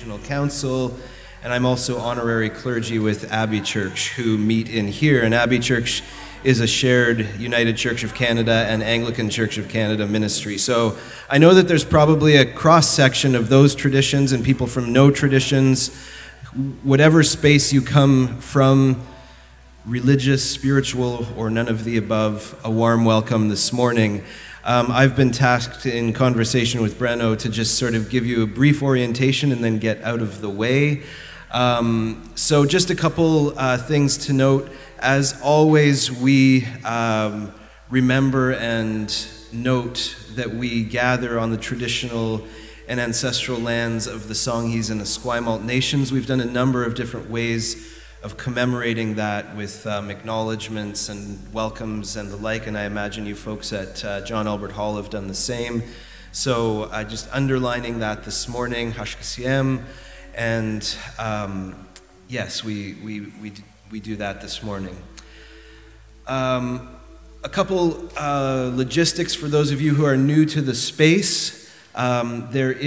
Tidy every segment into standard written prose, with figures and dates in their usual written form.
Regional Council, and I'm also honorary clergy with Abbey Church, who meet in here. And Abbey Church is a shared United Church of Canada and Anglican Church of Canada ministry. So I know that there's probably a cross-section of those traditions and people from no traditions. Whatever space you come from, religious, spiritual, or none of the above, a warm welcome this morning. I've been tasked in conversation with Breno to just sort of give you a brief orientation and then get out of the way. So just a couple things to note. As always, we remember and note that we gather on the traditional and ancestral lands of the Songhees and Esquimalt nations. We've done a number of different ways of commemorating that with acknowledgements and welcomes and the like, and I imagine you folks at John Albert Hall have done the same. So just underlining that this morning, Hashkasiem, and yes, we do that this morning. A couple logistics for those of you who are new to the space. There are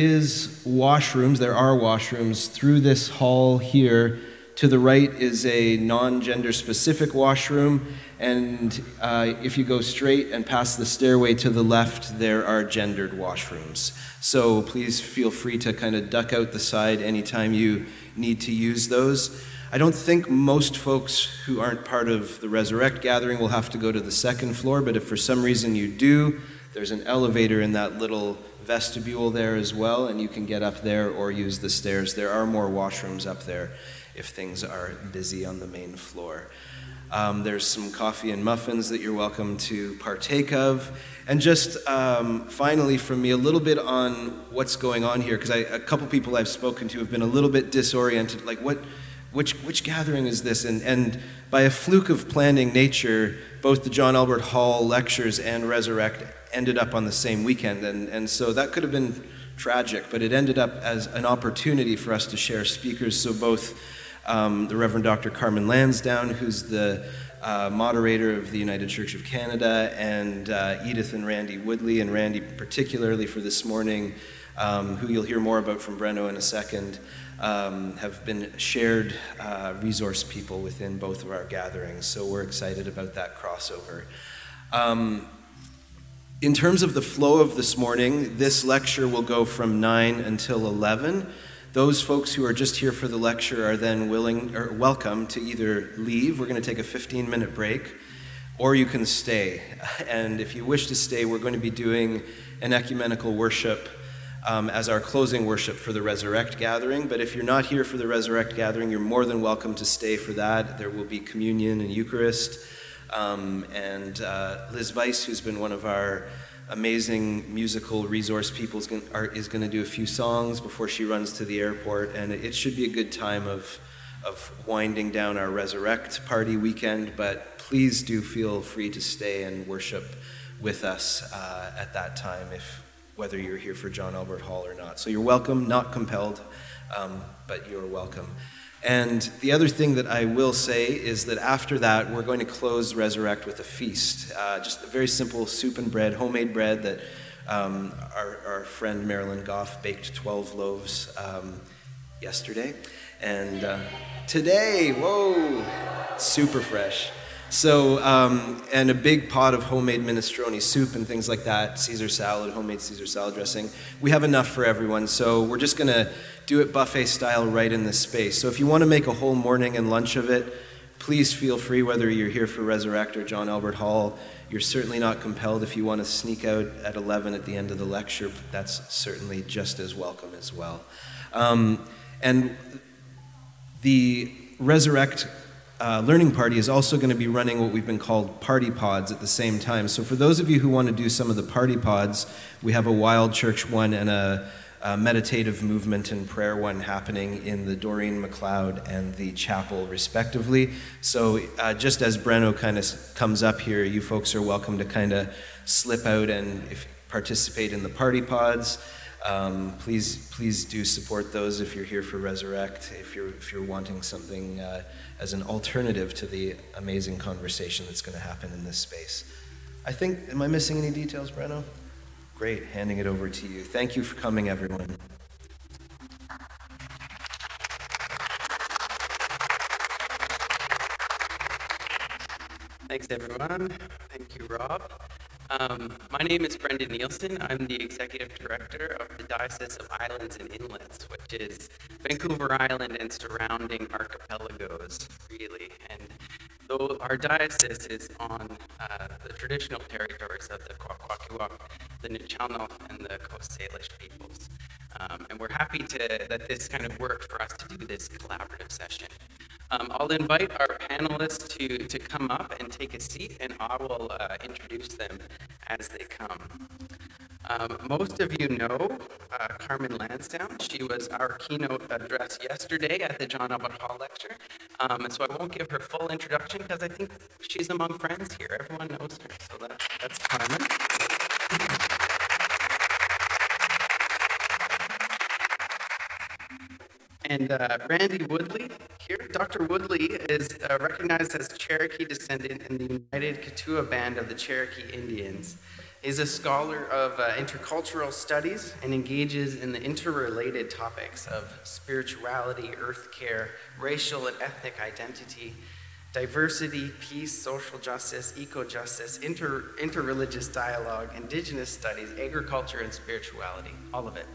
washrooms through this hall here. To the right is a non-gender specific washroom, and if you go straight and past the stairway to the left, there are gendered washrooms. So please feel free to kind of duck out the side anytime you need to use those. I don't think most folks who aren't part of the Resurrect gathering will have to go to the second floor, but if for some reason you do, there's an elevator in that little vestibule there as well, and you can get up there or use the stairs. There are more washrooms up there if things are busy on the main floor. There's some coffee and muffins that you're welcome to partake of. And just finally from me, a little bit on what's going on here, because a couple people I've spoken to have been a little bit disoriented, like which gathering is this? And by a fluke of planning nature, both the John Albert Hall lectures and Resurrect ended up on the same weekend. And so that could have been tragic, but it ended up as an opportunity for us to share speakers. So both the Reverend Dr. Carmen Lansdowne, who's the moderator of the United Church of Canada, and Edith and Randy Woodley, and Randy particularly for this morning, who you'll hear more about from Breno in a second, have been shared resource people within both of our gatherings. So we're excited about that crossover. In terms of the flow of this morning, this lecture will go from 9 until 11. Those folks who are just here for the lecture are then welcome to either leave. We're going to take a 15-minute break, or you can stay. And if you wish to stay, we're going to be doing an ecumenical worship as our closing worship for the Resurrect gathering. But if you're not here for the Resurrect gathering, you're more than welcome to stay for that. There will be communion and Eucharist. And Liz Weiss, who's been one of our amazing musical resource people, is going to do a few songs before she runs to the airport, and it should be a good time of winding down our Resurrect party weekend, but please do feel free to stay and worship with us at that time, whether you're here for John Albert Hall or not. So you're welcome, not compelled, but you're welcome. And the other thing that I will say is that after that, we're going to close Resurrect with a feast. Just a very simple soup and bread, homemade bread that our friend Marilyn Goff baked 12 loaves yesterday. And today, whoa, super fresh. So, and a big pot of homemade minestrone soup and things like that, Caesar salad, homemade Caesar salad dressing. We have enough for everyone, so we're just going to do it buffet style right in this space. So if you want to make a whole morning and lunch of it, please feel free, whether you're here for Resurrect or John Albert Hall. You're certainly not compelled. If you want to sneak out at 11 at the end of the lecture, that's certainly just as welcome as well. And the Resurrect Learning Party is also going to be running what we've been called party pods at the same time. So for those of you who want to do some of the party pods, we have a Wild Church one and a meditative movement and prayer one happening in the Doreen MacLeod and the chapel respectively. So just as Breno kind of comes up here, you folks are welcome to kind of slip out and participate in the party pods. Please do support those if you're here for Resurrect, if you're wanting something as an alternative to the amazing conversation that's going to happen in this space. Am I missing any details, Breno? Great, handing it over to you. Thank you for coming, everyone. Thanks, everyone. Thank you, Rob. My name is Brendan Nielsen. I'm the Executive Director of the Diocese of Islands and Inlets, which is Vancouver Island and surrounding archipelagos, really. And though our diocese is on the traditional territories of the Colloquium, the Nuu-chah-nulth, and the Coast Salish peoples. And we're happy that this kind of worked for us to do this collaborative session. I'll invite our panelists to come up and take a seat, and I will introduce them as they come. Most of you know Carmen Lansdowne. She was our keynote address yesterday at the John Albert Hall lecture. And so I won't give her full introduction because I think she's among friends here. Everyone knows her, so that's Carmen. And Randy Woodley here. Dr. Woodley is recognized as Cherokee descendant in the United Kituah Band of the Cherokee Indians. He's a scholar of intercultural studies and engages in the interrelated topics of spirituality, earth care, racial and ethnic identity, diversity, peace, social justice, eco-justice, interreligious dialogue, indigenous studies, agriculture, and spirituality, all of it.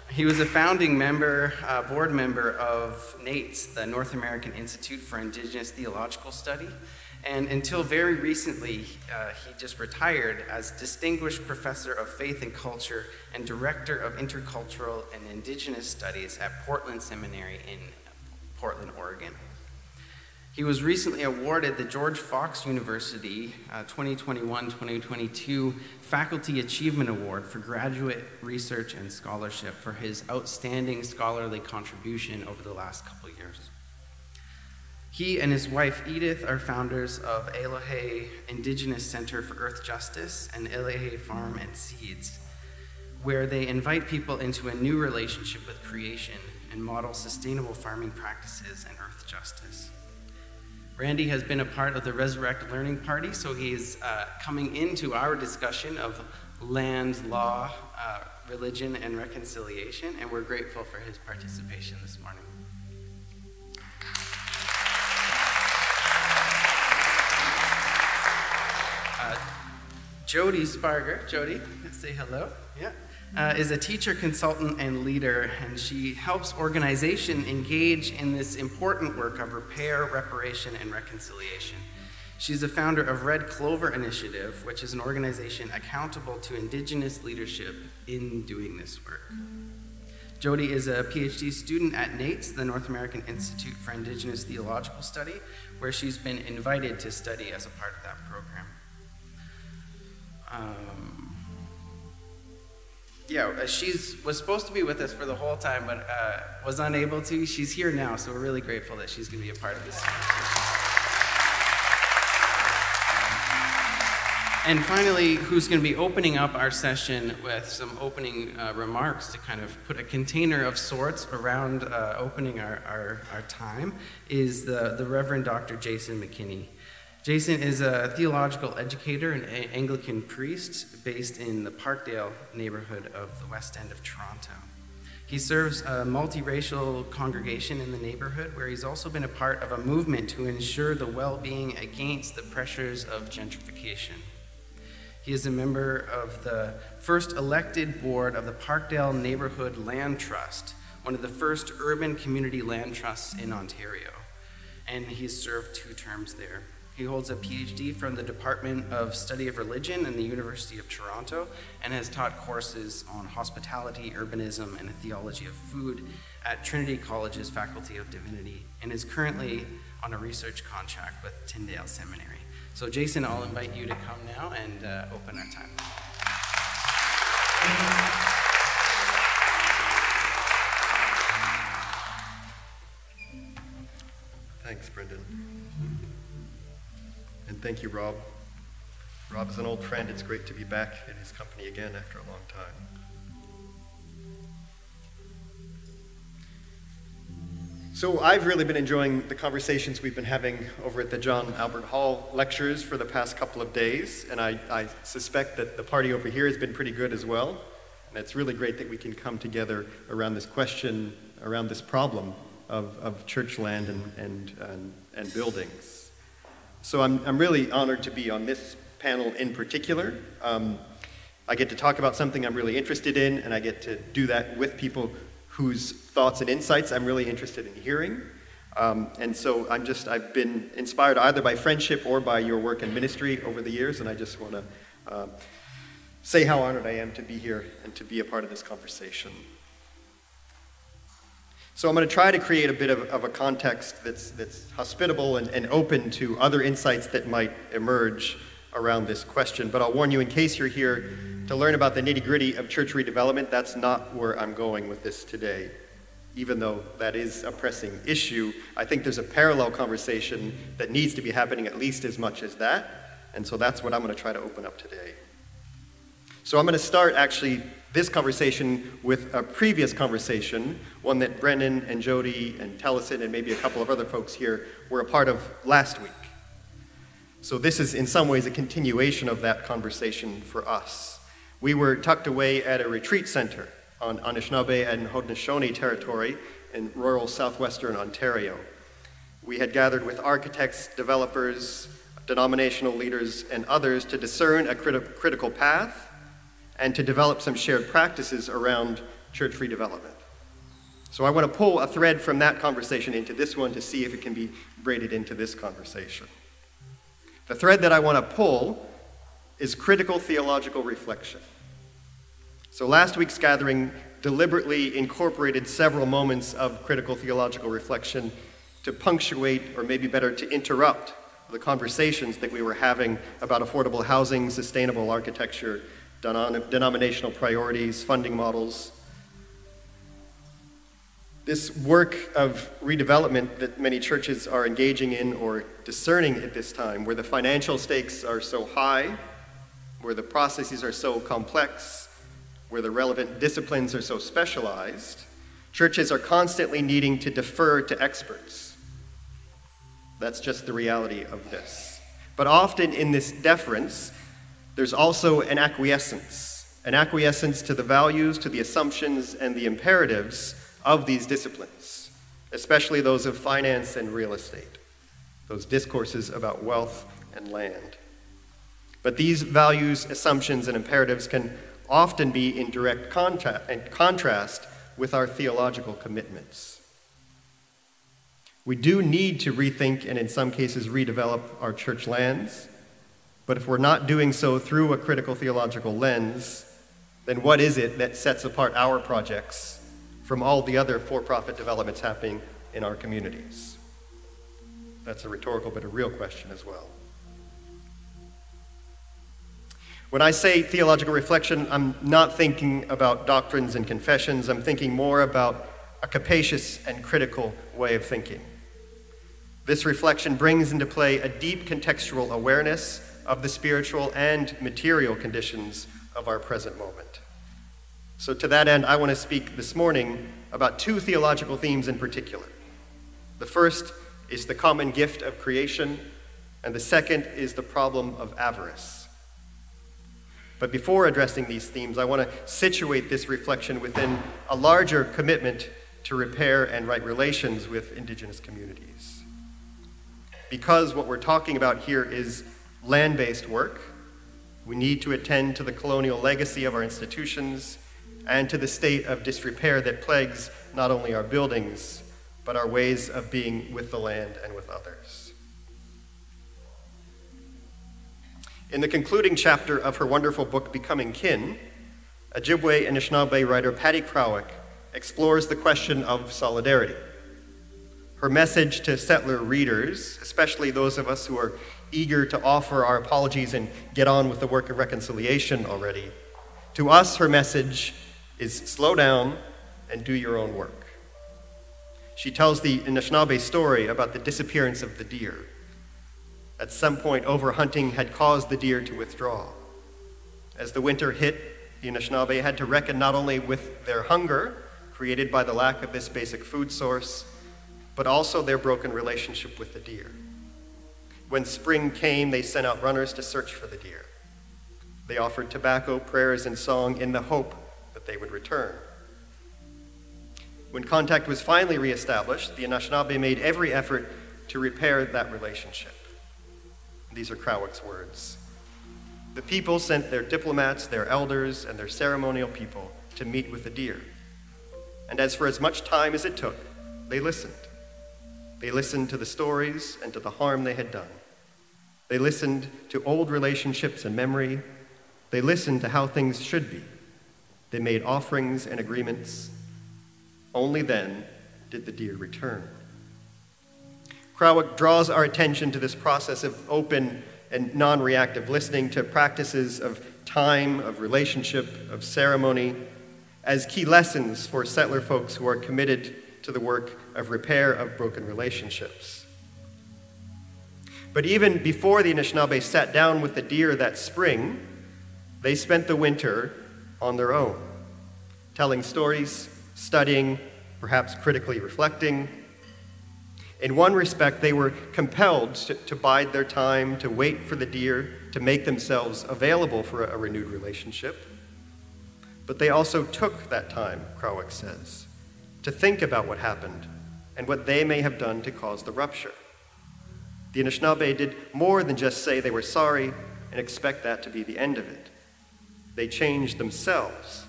He was a founding member, board member of NAITS, the North American Institute for Indigenous Theological Study, and until very recently, he just retired as Distinguished Professor of Faith and Culture and Director of Intercultural and Indigenous Studies at Portland Seminary in Portland, Oregon. He was recently awarded the George Fox University 2021-2022 Faculty Achievement Award for Graduate Research and Scholarship for his outstanding scholarly contribution over the last couple years. He and his wife Edith are founders of Elohe Indigenous Center for Earth Justice and Elohe Farm and Seeds, where they invite people into a new relationship with creation and model sustainable farming practices and earth justice. Randy has been a part of the Resurrect Learning Party, so he's coming into our discussion of land, law, religion, and reconciliation, and we're grateful for his participation this morning. Jody Sparger, Jody, say hello. Yeah. Is a teacher, consultant, and leader, and she helps organizations engage in this important work of repair, reparation, and reconciliation. She's the founder of Red Clover Initiative, which is an organization accountable to Indigenous leadership in doing this work. Jody is a PhD student at NAITS, the North American Institute for Indigenous Theological Study, where she's been invited to study as a part of that program. She was supposed to be with us for the whole time, but was unable to. She's here now, so we're really grateful that she's going to be a part of this. And finally, who's going to be opening up our session with some opening remarks to kind of put a container of sorts around opening our time is the Reverend Dr. Jason McKinney. Jason is a theological educator and Anglican priest based in the Parkdale neighborhood of the West End of Toronto. He serves a multiracial congregation in the neighborhood where he's also been a part of a movement to ensure the well-being against the pressures of gentrification. He is a member of the first elected board of the Parkdale Neighborhood Land Trust, one of the first urban community land trusts in Ontario, and he's served 2 terms there. He holds a PhD from the Department of Study of Religion in the University of Toronto and has taught courses on hospitality, urbanism, and a theology of food at Trinity College's Faculty of Divinity and is currently on a research contract with Tyndale Seminary. So Jason, I'll invite you to come now and open our time. Thanks, Brendan. And thank you, Rob. Rob is an old friend. It's great to be back in his company again after a long time. So I've really been enjoying the conversations we've been having over at the John Albert Hall lectures for the past couple of days, and I suspect that the party over here has been pretty good as well. And it's really great that we can come together around this question, around this problem of church land and buildings. So I'm really honored to be on this panel in particular. I get to talk about something I'm really interested in, and I get to do that with people whose thoughts and insights I'm really interested in hearing. And so I've been inspired either by friendship or by your work in ministry over the years, and I just want to say how honored I am to be here and to be a part of this conversation. So I'm going to try to create a bit of a context that's hospitable and open to other insights that might emerge around this question. But I'll warn you, in case you're here to learn about the nitty-gritty of church redevelopment, that's not where I'm going with this today. Even though that is a pressing issue, I think there's a parallel conversation that needs to be happening at least as much as that. And so that's what I'm going to try to open up today. So I'm going to start actually this conversation with a previous conversation, one that Brennan and Jody and Tellison and maybe a couple of other folks here were a part of last week. So this is in some ways a continuation of that conversation for us. We were tucked away at a retreat center on Anishinaabe and Haudenosaunee territory in rural southwestern Ontario. We had gathered with architects, developers, denominational leaders, and others to discern a critical path and to develop some shared practices around church redevelopment. So I want to pull a thread from that conversation into this one to see if it can be braided into this conversation. The thread that I want to pull is critical theological reflection. So last week's gathering deliberately incorporated several moments of critical theological reflection to punctuate, or maybe better, to interrupt the conversations that we were having about affordable housing, sustainable architecture, denominational priorities, funding models. This work of redevelopment that many churches are engaging in or discerning at this time, where the financial stakes are so high, where the processes are so complex, where the relevant disciplines are so specialized, churches are constantly needing to defer to experts. That's just the reality of this. But often in this deference, there's also an acquiescence to the values, to the assumptions, and the imperatives of these disciplines, especially those of finance and real estate, those discourses about wealth and land. But these values, assumptions, and imperatives can often be in direct contrast with our theological commitments. We do need to rethink and in some cases redevelop our church lands, but if we're not doing so through a critical theological lens, then what is it that sets apart our projects from all the other for-profit developments happening in our communities? That's a rhetorical but a real question as well. When I say theological reflection, I'm not thinking about doctrines and confessions. I'm thinking more about a capacious and critical way of thinking. This reflection brings into play a deep contextual awareness of the spiritual and material conditions of our present moment. So to that end, I want to speak this morning about two theological themes in particular. The first is the common gift of creation, and the second is the problem of avarice. But before addressing these themes, I want to situate this reflection within a larger commitment to repair and right relations with Indigenous communities. Because what we're talking about here is land-based work, we need to attend to the colonial legacy of our institutions and to the state of disrepair that plagues not only our buildings, but our ways of being with the land and with others. In the concluding chapter of her wonderful book, Becoming Kin, Ojibwe and Anishinaabe writer Patty Krawick explores the question of solidarity. Her message to settler readers, especially those of us who are eager to offer our apologies and get on with the work of reconciliation already, to us her message is slow down and do your own work. She tells the Anishinaabe story about the disappearance of the deer. At some point, overhunting had caused the deer to withdraw. As the winter hit, the Anishinaabe had to reckon not only with their hunger, created by the lack of this basic food source, but also their broken relationship with the deer. When spring came, they sent out runners to search for the deer. They offered tobacco, prayers, and song in the hope that they would return. When contact was finally reestablished, the Anishinaabe made every effort to repair that relationship. These are Krawick's words. The people sent their diplomats, their elders, and their ceremonial people to meet with the deer. And as for as much time as it took, they listened. They listened to the stories and to the harm they had done. They listened to old relationships and memory. They listened to how things should be. They made offerings and agreements. Only then did the deer return. Krawick draws our attention to this process of open and non-reactive listening, to practices of time, of relationship, of ceremony, as key lessons for settler folks who are committed to the work of repair of broken relationships. But even before the Anishinaabe sat down with the deer that spring, they spent the winter on their own, telling stories, studying, perhaps critically reflecting. In one respect, they were compelled to bide their time, to wait for the deer, to make themselves available for a renewed relationship. But they also took that time, Krawick says, to think about what happened and what they may have done to cause the rupture. The Anishinaabe did more than just say they were sorry and expect that to be the end of it. They changed themselves,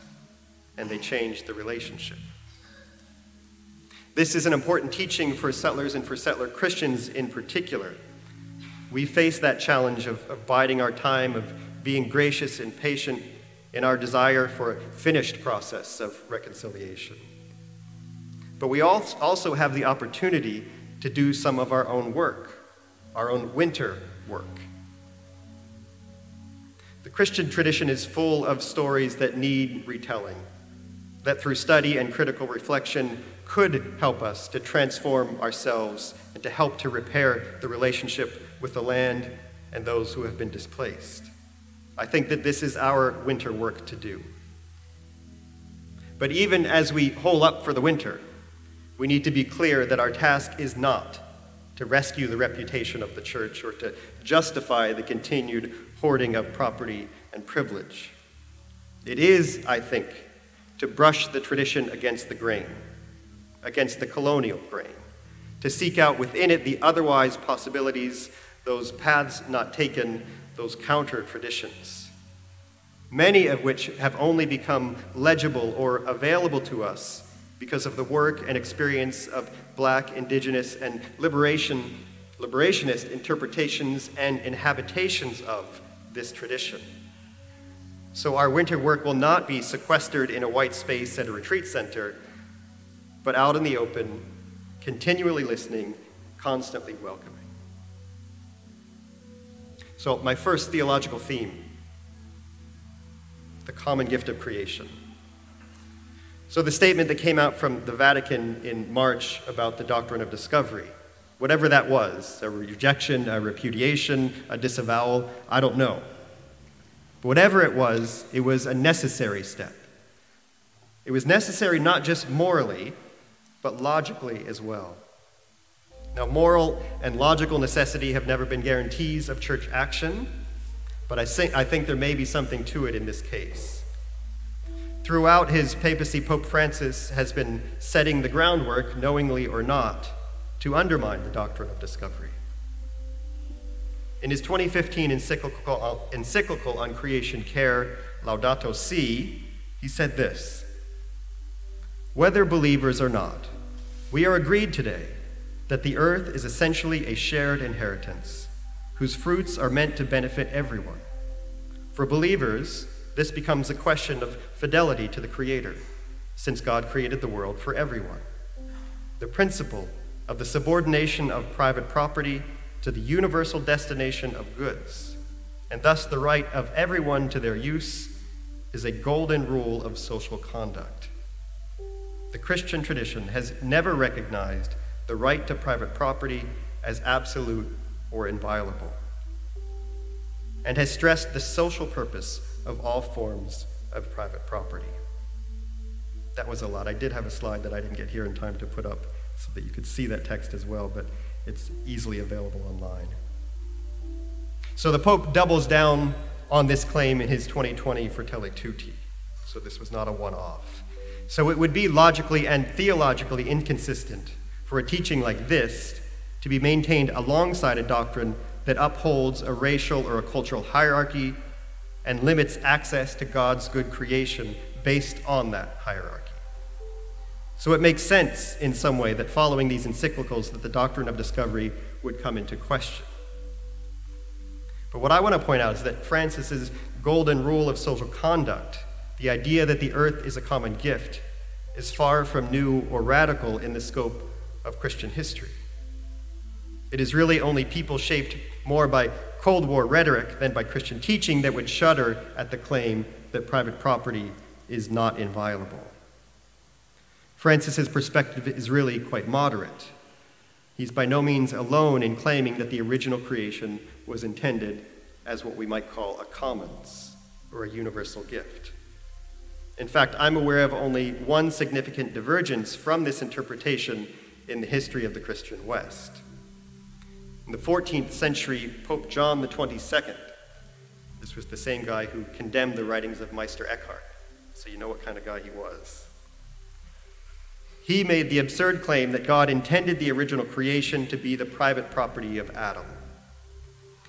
and they changed the relationship. This is an important teaching for settlers and for settler Christians in particular. We face that challenge of biding our time, of being gracious and patient in our desire for a finished process of reconciliation. But we also have the opportunity to do some of our own work, our own winter work. The Christian tradition is full of stories that need retelling, that through study and critical reflection could help us to transform ourselves and to help to repair the relationship with the land and those who have been displaced. I think that this is our winter work to do. But even as we hole up for the winter, we need to be clear that our task is not to rescue the reputation of the church or to justify the continued hoarding of property and privilege. It is, I think, to brush the tradition against the grain, against the colonial grain, to seek out within it the otherwise possibilities, those paths not taken, those counter-traditions, many of which have only become legible or available to us because of the work and experience of Black, Indigenous, and liberationist interpretations and inhabitations of this tradition. So our winter work will not be sequestered in a white space at a retreat center, but out in the open, continually listening, constantly welcoming. So my first theological theme, the common gift of creation. So the statement that came out from the Vatican in March about the doctrine of discovery, whatever that was, a rejection, a repudiation, a disavowal, I don't know. But whatever it was a necessary step. It was necessary not just morally, but logically as well. Now, moral and logical necessity have never been guarantees of church action, but I think there may be something to it in this case. Throughout his papacy, Pope Francis has been setting the groundwork, knowingly or not, to undermine the doctrine of discovery. In his 2015 encyclical on creation care, Laudato Si, he said this: "Whether believers or not, we are agreed today that the earth is essentially a shared inheritance, whose fruits are meant to benefit everyone. For believers, this becomes a question of fidelity to the Creator, since God created the world for everyone. The principle of the subordination of private property to the universal destination of goods, and thus the right of everyone to their use, is a golden rule of social conduct. The Christian tradition has never recognized the right to private property as absolute or inviolable, and has stressed the social purpose of all forms of private property." That was a lot. I did have a slide that I didn't get here in time to put up so that you could see that text as well, but it's easily available online. So the Pope doubles down on this claim in his 2020 Fratelli Tutti. So this was not a one-off. So it would be logically and theologically inconsistent for a teaching like this to be maintained alongside a doctrine that upholds a racial or a cultural hierarchy and limits access to God's good creation based on that hierarchy. So it makes sense in some way that following these encyclicals that the doctrine of discovery would come into question. But what I want to point out is that Francis's golden rule of social conduct, the idea that the earth is a common gift, is far from new or radical in the scope of Christian history. It is really only people shaped more by Cold War rhetoric than by Christian teaching that would shudder at the claim that private property is not inviolable. Francis's perspective is really quite moderate. He's by no means alone in claiming that the original creation was intended as what we might call a commons, or a universal gift. In fact, I'm aware of only one significant divergence from this interpretation in the history of the Christian West. In the 14th century, Pope John the 22nd, this was the same guy who condemned the writings of Meister Eckhart, so you know what kind of guy he was. He made the absurd claim that God intended the original creation to be the private property of Adam.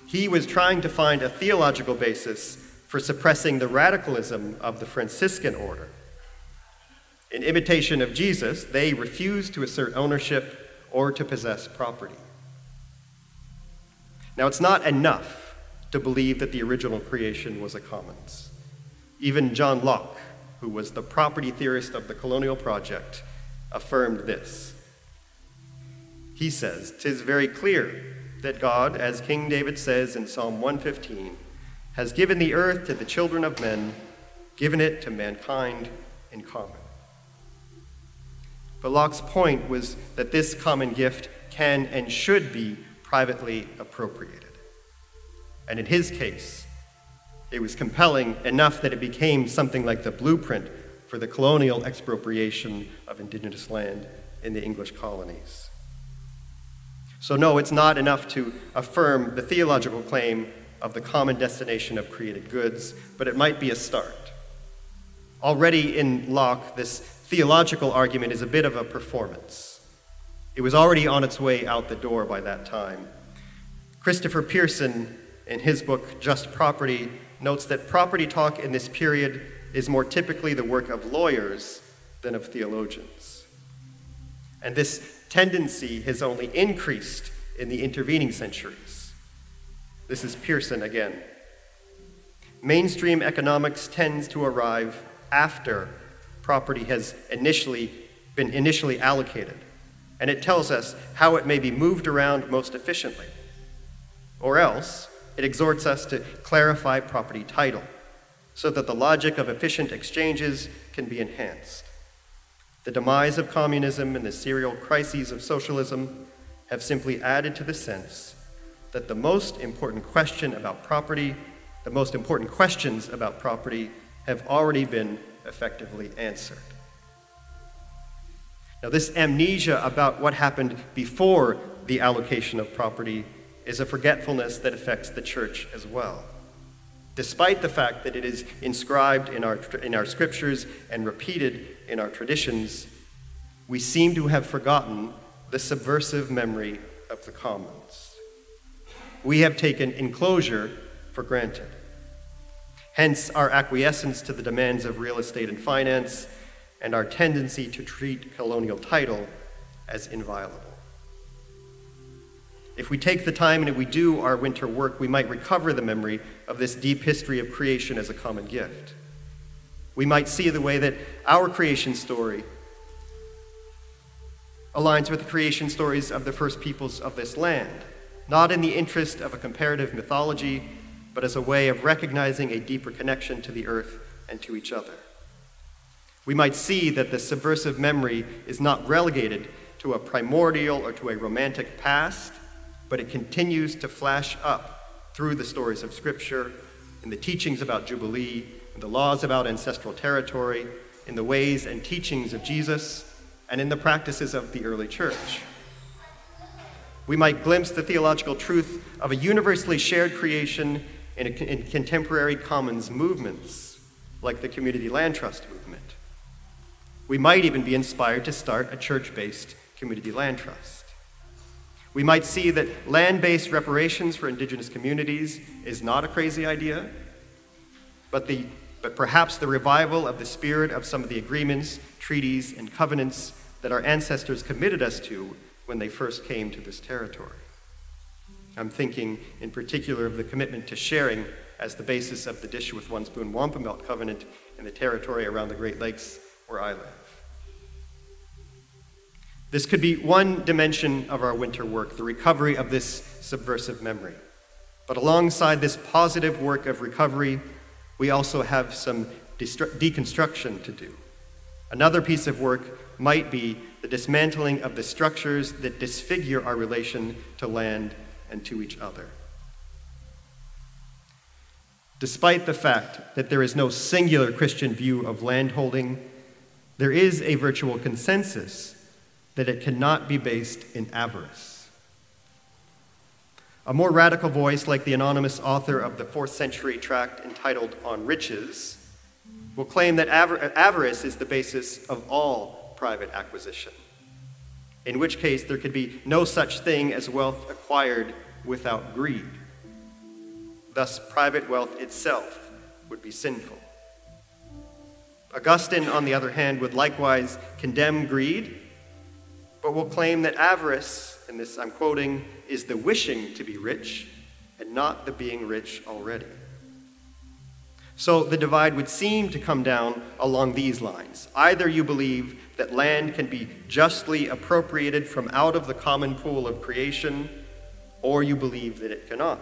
He was trying to find a theological basis for suppressing the radicalism of the Franciscan order. In imitation of Jesus, they refused to assert ownership or to possess property. Now, it's not enough to believe that the original creation was a commons. Even John Locke, who was the property theorist of the colonial project, affirmed this. He says, "'Tis very clear that God, as King David says in Psalm 115, has given the earth to the children of men, given it to mankind in common." But Locke's point was that this common gift can and should be privately appropriated. And in his case, it was compelling enough that it became something like the blueprint for the colonial expropriation of indigenous land in the English colonies. So no, it's not enough to affirm the theological claim of the common destination of created goods, but it might be a start. Already in Locke, this theological argument is a bit of a performance. It was already on its way out the door by that time. Christopher Pearson, in his book Just Property, notes that property talk in this period is more typically the work of lawyers than of theologians. And this tendency has only increased in the intervening centuries. This is Pearson again. Mainstream economics tends to arrive after property has been initially allocated, and it tells us how it may be moved around most efficiently. Or else, it exhorts us to clarify property title, so that the logic of efficient exchanges can be enhanced. The demise of communism and the serial crises of socialism have simply added to the sense that the most important questions about property have already been effectively answered. Now, this amnesia about what happened before the allocation of property is a forgetfulness that affects the church as well. Despite the fact that it is inscribed in our scriptures and repeated in our traditions, we seem to have forgotten the subversive memory of the commons. We have taken enclosure for granted. Hence our acquiescence to the demands of real estate and finance, and our tendency to treat colonial title as inviolable. If we take the time and if we do our winter work, we might recover the memory of this deep history of creation as a common gift. We might see the way that our creation story aligns with the creation stories of the first peoples of this land, not in the interest of a comparative mythology, but as a way of recognizing a deeper connection to the earth and to each other. We might see that the subversive memory is not relegated to a primordial or to a romantic past, but it continues to flash up through the stories of Scripture, in the teachings about Jubilee, in the laws about ancestral territory, in the ways and teachings of Jesus, and in the practices of the early church. We might glimpse the theological truth of a universally shared creation in contemporary commons movements, like the Community Land Trust movement. We might even be inspired to start a church-based community land trust. We might see that land-based reparations for indigenous communities is not a crazy idea, but perhaps the revival of the spirit of some of the agreements, treaties, and covenants that our ancestors committed us to when they first came to this territory. I'm thinking in particular of the commitment to sharing as the basis of the Dish with One Spoon Wampum Covenant in the territory around the Great Lakes where I live. This could be one dimension of our winter work, the recovery of this subversive memory. But alongside this positive work of recovery, we also have some deconstruction to do. Another piece of work might be the dismantling of the structures that disfigure our relation to land and to each other. Despite the fact that there is no singular Christian view of landholding, there is a virtual consensus that it cannot be based in avarice. A more radical voice, like the anonymous author of the 4th century tract entitled On Riches, will claim that avarice is the basis of all private acquisition, in which case there could be no such thing as wealth acquired without greed. Thus, private wealth itself would be sinful. Augustine, on the other hand, would likewise condemn greed, but will claim that avarice, and this I'm quoting, is the wishing to be rich and not the being rich already. So the divide would seem to come down along these lines. Either you believe that land can be justly appropriated from out of the common pool of creation, or you believe that it cannot.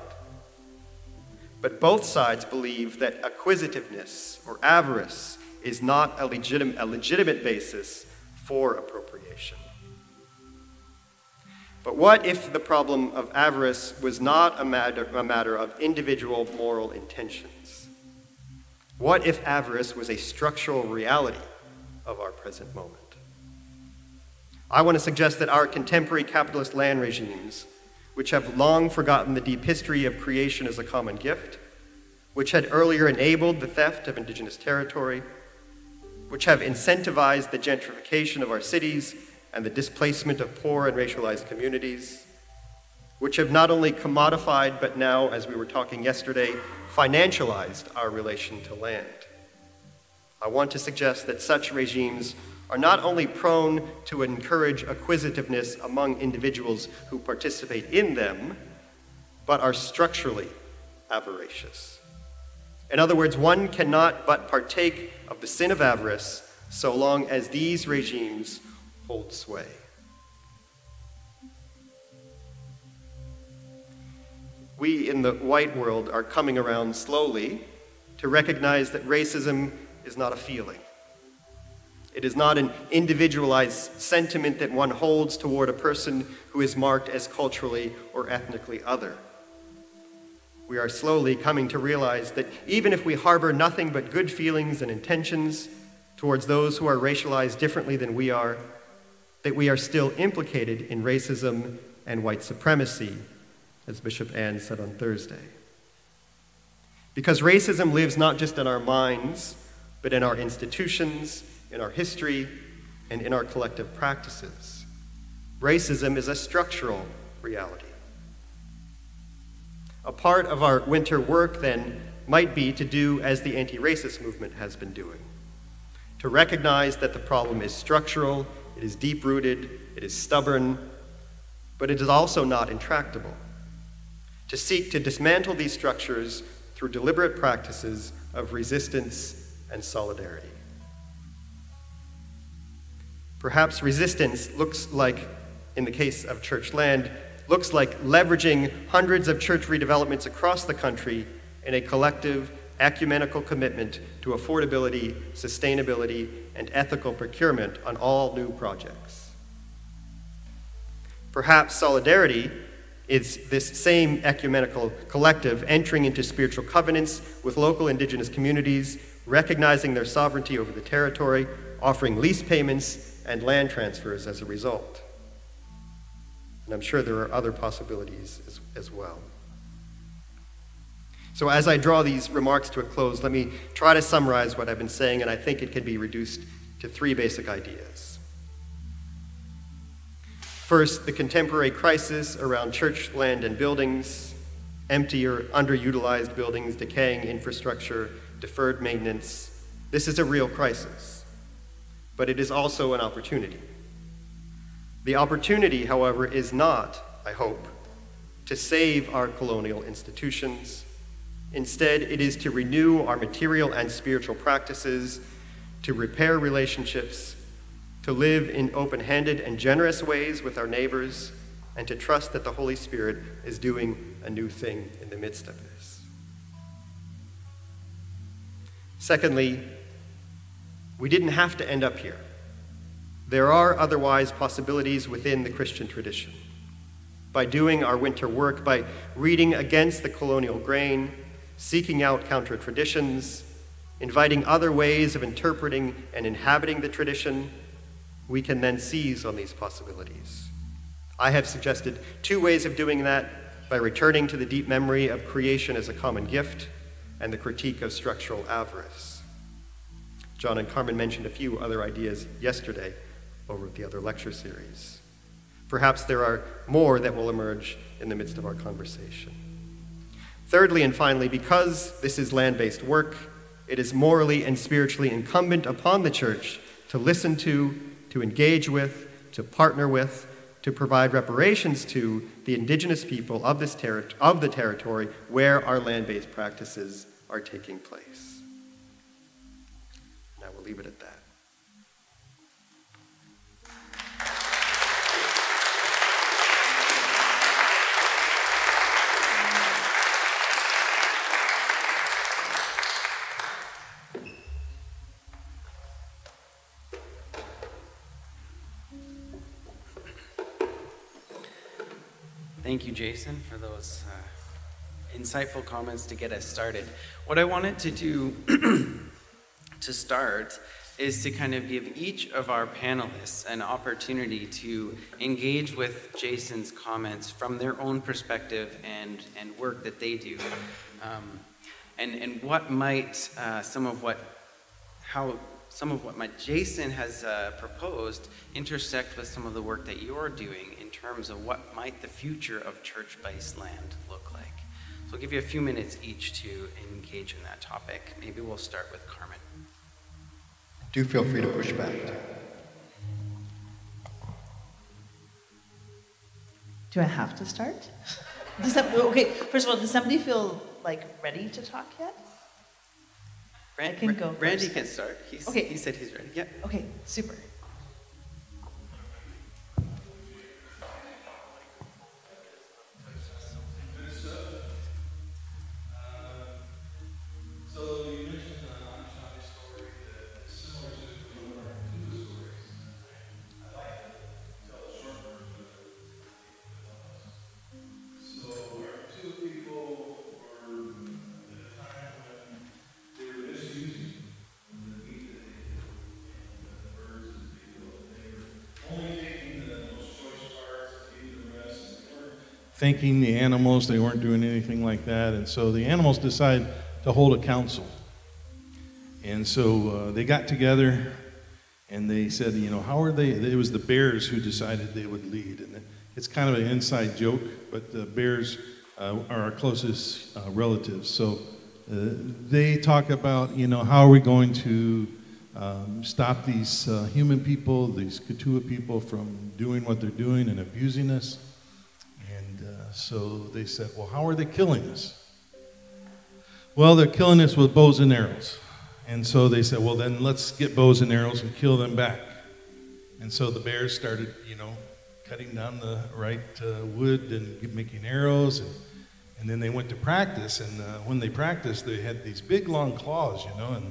But both sides believe that acquisitiveness or avarice is not a legitimate basis for appropriation. But what if the problem of avarice was not a matter of individual moral intentions? What if avarice was a structural reality of our present moment? I want to suggest that our contemporary capitalist land regimes, which have long forgotten the deep history of creation as a common gift, which had earlier enabled the theft of indigenous territory, which have incentivized the gentrification of our cities and the displacement of poor and racialized communities, which have not only commodified, but now, as we were talking yesterday, financialized our relation to land. I want to suggest that such regimes are not only prone to encourage acquisitiveness among individuals who participate in them, but are structurally avaricious. In other words, one cannot but partake of the sin of avarice so long as these regimes hold sway. We in the white world are coming around slowly to recognize that racism is not a feeling. It is not an individualized sentiment that one holds toward a person who is marked as culturally or ethnically other. We are slowly coming to realize that even if we harbor nothing but good feelings and intentions towards those who are racialized differently than we are, that we are still implicated in racism and white supremacy, as Bishop Ann said on Thursday. Because racism lives not just in our minds, but in our institutions, in our history, and in our collective practices. Racism is a structural reality. A part of our winter work, then, might be to do as the anti-racist movement has been doing, to recognize that the problem is structural, it is deep-rooted, it is stubborn, but it is also not intractable. To seek to dismantle these structures through deliberate practices of resistance and solidarity. Perhaps resistance looks like, in the case of church land, looks like leveraging hundreds of church redevelopments across the country in a collective, ecumenical commitment to affordability, sustainability, and ethical procurement on all new projects. Perhaps solidarity is this same ecumenical collective entering into spiritual covenants with local indigenous communities, recognizing their sovereignty over the territory, offering lease payments and land transfers as a result. And I'm sure there are other possibilities as well. So as I draw these remarks to a close, let me try to summarize what I've been saying, and I think it can be reduced to three basic ideas. First, the contemporary crisis around church land and buildings, empty or underutilized buildings, decaying infrastructure, deferred maintenance. This is a real crisis, but it is also an opportunity. The opportunity, however, is not, I hope, to save our colonial institutions. Instead, it is to renew our material and spiritual practices, to repair relationships, to live in open-handed and generous ways with our neighbors, and to trust that the Holy Spirit is doing a new thing in the midst of this. Secondly, we didn't have to end up here. There are otherwise possibilities within the Christian tradition. By doing our winter work, by reading against the colonial grain, seeking out counter-traditions, inviting other ways of interpreting and inhabiting the tradition, we can then seize on these possibilities. I have suggested 2 ways of doing that: by returning to the deep memory of creation as a common gift and the critique of structural avarice. John and Carmen mentioned a few other ideas yesterday over the other lecture series. Perhaps there are more that will emerge in the midst of our conversation. Thirdly and finally, because this is land-based work, it is morally and spiritually incumbent upon the church to listen to engage with, to partner with, to provide reparations to the indigenous people of the territory where our land-based practices are taking place. Now we'll leave it at that. Thank you, Jason, for those insightful comments to get us started. What I wanted to do to start is to kind of give each of our panelists an opportunity to engage with Jason's comments from their own perspective and work that they do. And what might some of what Jason has proposed intersect with some of the work that you're doing in terms of what might the future of church-based land look like. So I'll give you a few minutes each to engage in that topic. Maybe we'll start with Carmen. Do feel free to push back. Do I have to start? Okay, first of all, does somebody feel like ready to talk yet? I can go Randy first. can start. Okay. He said he's ready. Yeah. Okay, super. Thanking the animals. They weren't doing anything like that. And so the animals decided to hold a council. And so they got together and they said, how are they? It was the bears who decided they would lead. And it's kind of an inside joke, but the bears are our closest relatives. So they talk about, how are we going to stop these human people, these Katua people from doing what they're doing and abusing us. So they said, well, how are they killing us? Well, they're killing us with bows and arrows. And so they said, well, then let's get bows and arrows and kill them back. And so the bears started, cutting down the right wood and making arrows. And then they went to practice. And when they practiced, they had these big, long claws, and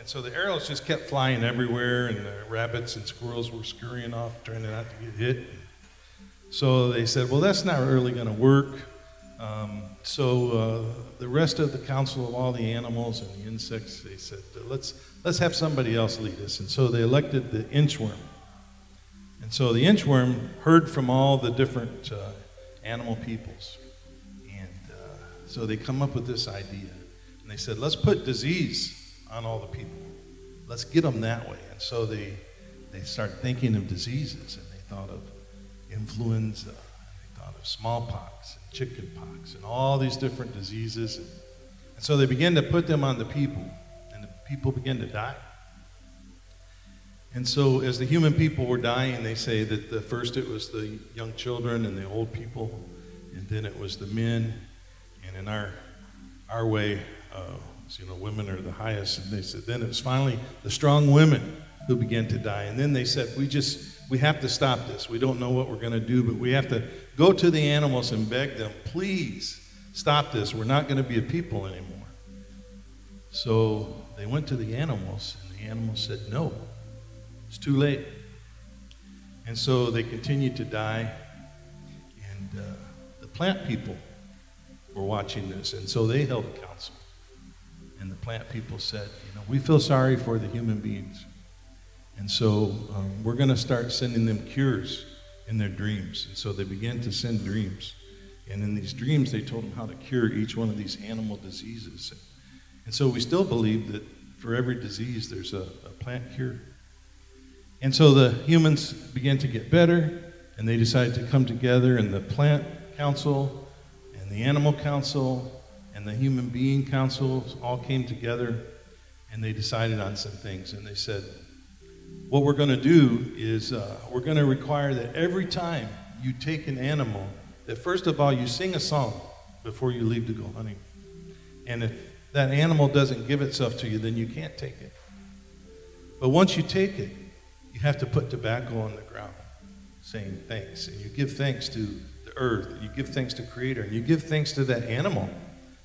so the arrows just kept flying everywhere. And the rabbits and squirrels were scurrying off, trying not to get hit. So they said, well, that's not really going to work. So the rest of the council of all the animals and the insects, they said, let's have somebody else lead us. And so they elected the inchworm. And so the inchworm heard from all the different animal peoples. And so they come up with this idea. And they said, let's put disease on all the people. Let's get them that way. And so they started thinking of diseases. And they thought of, influenza, they thought of smallpox and chickenpox and all these different diseases. And so they began to put them on the people, and the people began to die. And so as the human people were dying, they say that first it was the young children and the old people, and then it was the men, and in our way, women are the highest, and they said then it was finally the strong women who began to die. And then they said, we have to stop this. We don't know what we're going to do, but we have to go to the animals and beg them, please stop this. We're not going to be a people anymore. So they went to the animals, and the animals said, no, it's too late. And so they continued to die, and the plant people were watching this, and so they held a council. And the plant people said, we feel sorry for the human beings. And so we're going to start sending them cures in their dreams. And so they began to send dreams. And in these dreams, they told them how to cure each one of these animal diseases. And so we still believe that for every disease, there's a plant cure. And so the humans began to get better, and they decided to come together, and the plant council and the animal council and the human being councils all came together, and they decided on some things. And they said, what we're going to do is we're going to require that every time you take an animal, that first of all you sing a song before you leave to go hunting. And if that animal doesn't give itself to you, then you can't take it. But once you take it, you have to put tobacco on the ground, saying thanks. And you give thanks to the earth, you give thanks to Creator, and you give thanks to that animal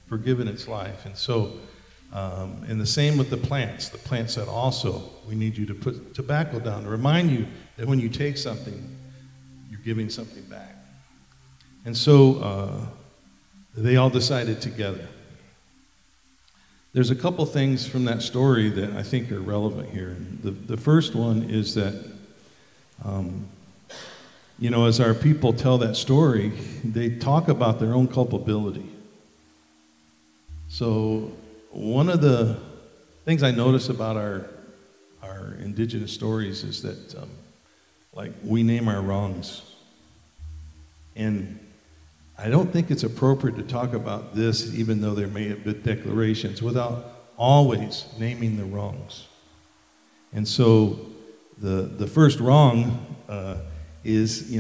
for giving its life. And so, and the same with the plants. The plants said also, we need you to put tobacco down to remind you that when you take something, you're giving something back. And so they all decided together. There's a couple things from that story that I think are relevant here. The first one is that, as our people tell that story, they talk about their own culpability. So one of the things I notice about our indigenous stories is that, we name our wrongs. And I don't think it's appropriate to talk about this, even though there may have been declarations, without always naming the wrongs. And so the first wrong is,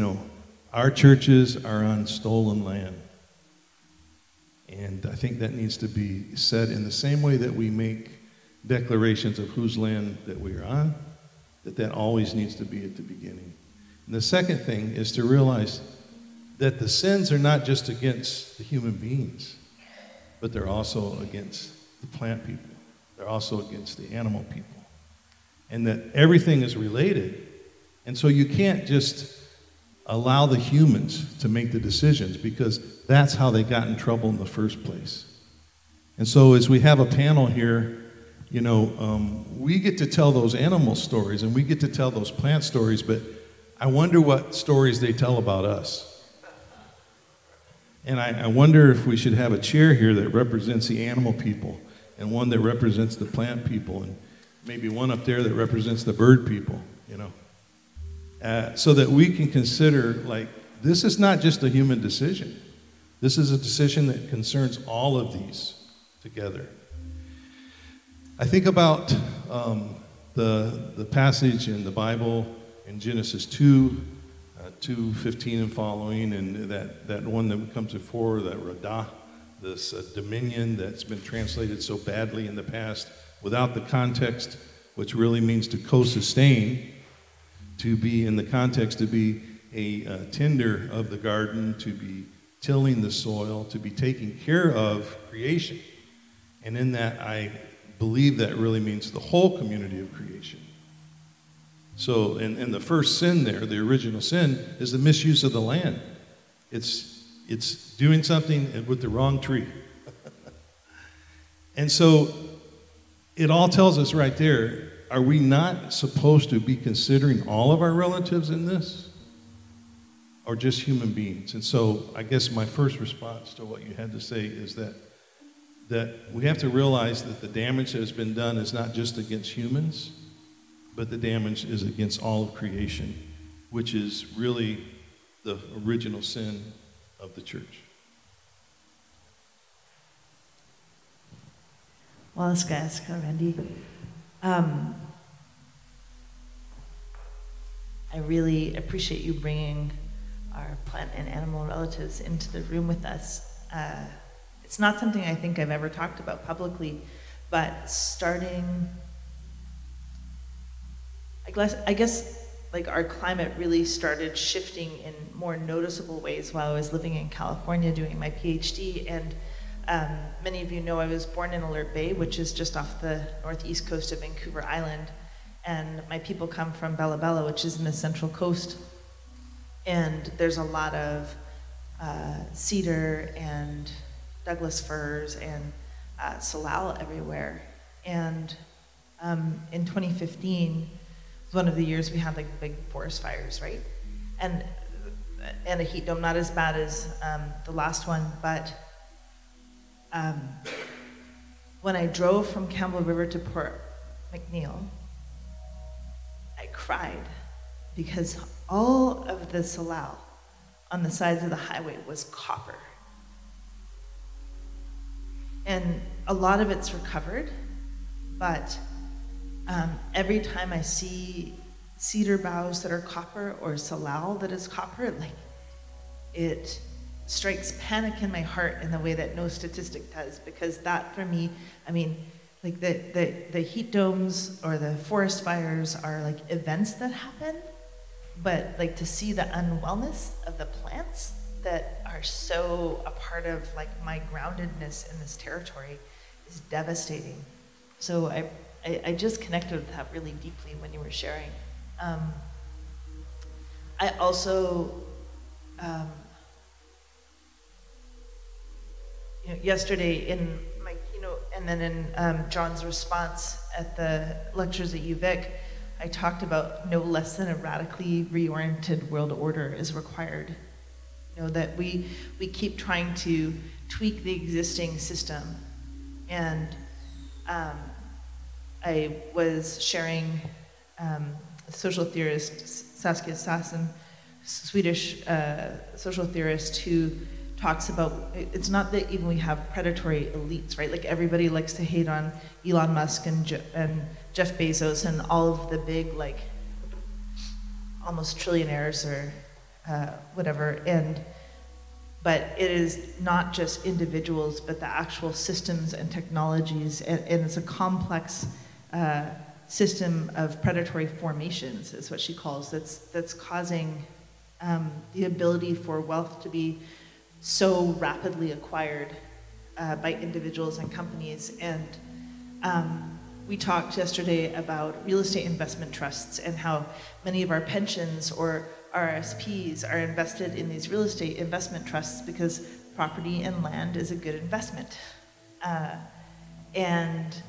our churches are on stolen land. And I think that needs to be said in the same way that we make declarations of whose land that we are on, that always needs to be at the beginning. And the second thing is to realize that the sins are not just against the human beings, but they're also against the plant people. They're also against the animal people. And that everything is related. And so you can't just allow the humans to make the decisions, because that's how they got in trouble in the first place. And so as we have a panel here, we get to tell those animal stories and we get to tell those plant stories, but I wonder what stories they tell about us. And I wonder if we should have a chair here that represents the animal people, and one that represents the plant people, and maybe one up there that represents the bird people, so that we can consider, this is not just a human decision. This is a decision that concerns all of these together. I think about the passage in the Bible in Genesis 2:15 and following, and that one that comes before, that Radah, this dominion that's been translated so badly in the past without the context, which really means to co-sustain, to be in the context, to be a tender of the garden, to be tilling the soil, to be taking care of creation. And in that, I believe that really means the whole community of creation. So, and the first sin there, the original sin, is the misuse of the land. It's doing something with the wrong tree. And so, it all tells us right there, are we not supposed to be considering all of our relatives in this? Or just human beings? And so, I guess my first response to what you had to say is that we have to realize that the damage that has been done is not just against humans, but the damage is against all of creation, which is really the original sin of the church. Well, guys, Randy. I really appreciate you bringing our plant and animal relatives into the room with us. It's not something I think I've ever talked about publicly, but starting, I guess like our climate really started shifting in more noticeable ways while I was living in California doing my PhD. And many of you know I was born in Alert Bay, which is just off the northeast coast of Vancouver Island. And my people come from Bella Bella, which is in the central coast. And there's a lot of cedar and Douglas firs and salal everywhere. And in 2015 was one of the years we had like big forest fires, right? And a heat dome, not as bad as the last one, but when I drove from Campbell River to Port McNeill, I cried because all of the salal on the sides of the highway was copper. And a lot of it's recovered, but every time I see cedar boughs that are copper or salal that is copper, like it strikes panic in my heart in the way that no statistic does, because that for me, I mean, like the heat domes or the forest fires are like events that happen, but like to see the unwellness of the plants that are so a part of like my groundedness in this territory is devastating. So I just connected with that really deeply when you were sharing. I also, yesterday in my keynote and then in John's response at the lectures at UVic, I talked about no less than a radically reoriented world order is required. That we keep trying to tweak the existing system. And I was sharing social theorist Saskia Sassen, Swedish social theorist, who talks about, it's not that even we have predatory elites, right? Like everybody likes to hate on Elon Musk and Jeff Bezos and all of the big, like, almost trillionaires or whatever. But it is not just individuals, but the actual systems and technologies, and it's a complex system of predatory formations, is what she calls, that's causing the ability for wealth to be so rapidly acquired by individuals and companies. And we talked yesterday about real estate investment trusts and how many of our pensions or RSPs are invested in these real estate investment trusts because property and land is a good investment. And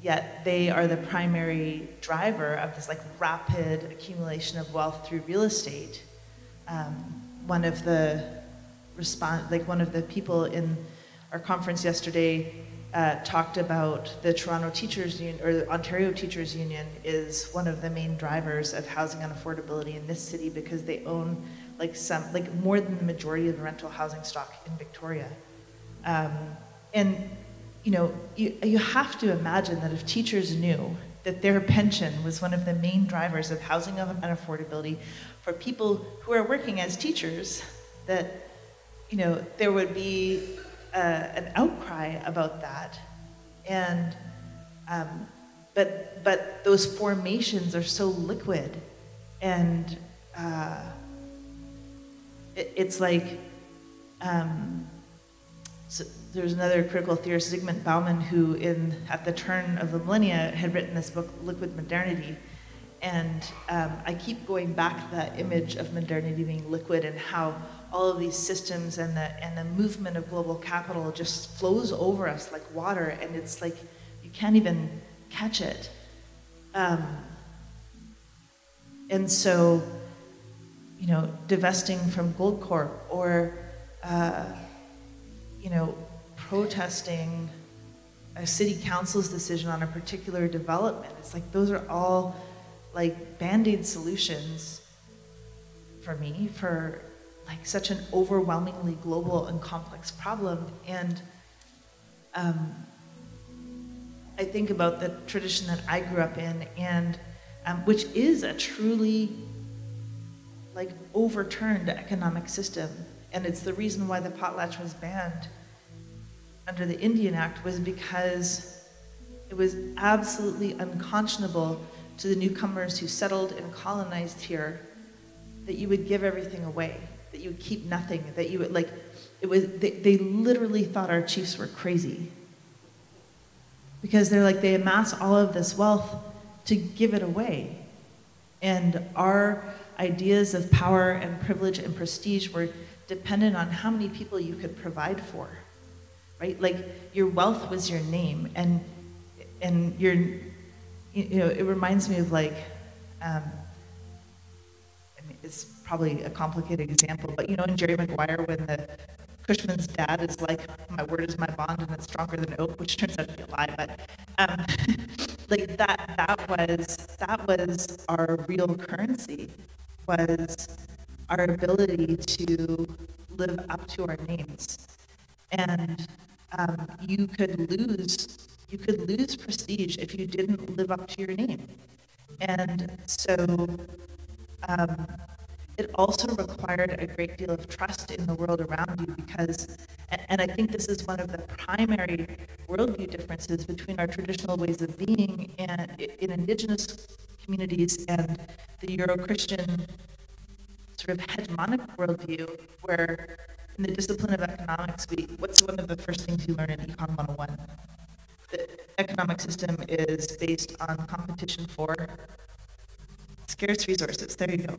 yet they are the primary driver of this like rapid accumulation of wealth through real estate. One of the people in our conference yesterday talked about the Toronto Teachers Union, or the Ontario Teachers Union is one of the main drivers of housing unaffordability in this city because they own more than the majority of the rental housing stock in Victoria. And you have to imagine that if teachers knew that their pension was one of the main drivers of housing unaffordability for people who are working as teachers, that there would be an outcry about that. And but those formations are so liquid, and it's like so there's another critical theorist, Zygmunt Bauman, who at the turn of the millennia had written this book, Liquid Modernity. And I keep going back to that image of modernity being liquid and how all of these systems and the movement of global capital just flows over us like water, and it's like you can't even catch it. And so, divesting from Goldcorp or, protesting a city council's decision on a particular development, it's like those are all like Band-Aid solutions for me for like such an overwhelmingly global and complex problem. And I think about the tradition that I grew up in, and which is a truly like overturned economic system. And it's the reason why the potlatch was banned under the Indian Act, was because it was absolutely unconscionable to the newcomers who settled and colonized here that you would give everything away, that you would keep nothing, that you would like, it was, they literally thought our chiefs were crazy. Because they're like, they amass all of this wealth to give it away. And our ideas of power and privilege and prestige were dependent on how many people you could provide for, right? Like your wealth was your name, and your, you know, it reminds me of like, I mean, it's probably a complicated example, but you know, in Jerry Maguire, when the Cushman's dad is like, my word is my bond and it's stronger than oak, which turns out to be a lie, but like that was our real currency, was our ability to live up to our names. And you could lose prestige if you didn't live up to your name. And so it also required a great deal of trust in the world around you, because, and I think this is one of the primary worldview differences between our traditional ways of being and in indigenous communities and the Euro-Christian sort of hegemonic worldview, where in the discipline of economics, what's one of the first things you learn in Econ 101? The economic system is based on competition for scarce resources. There you go.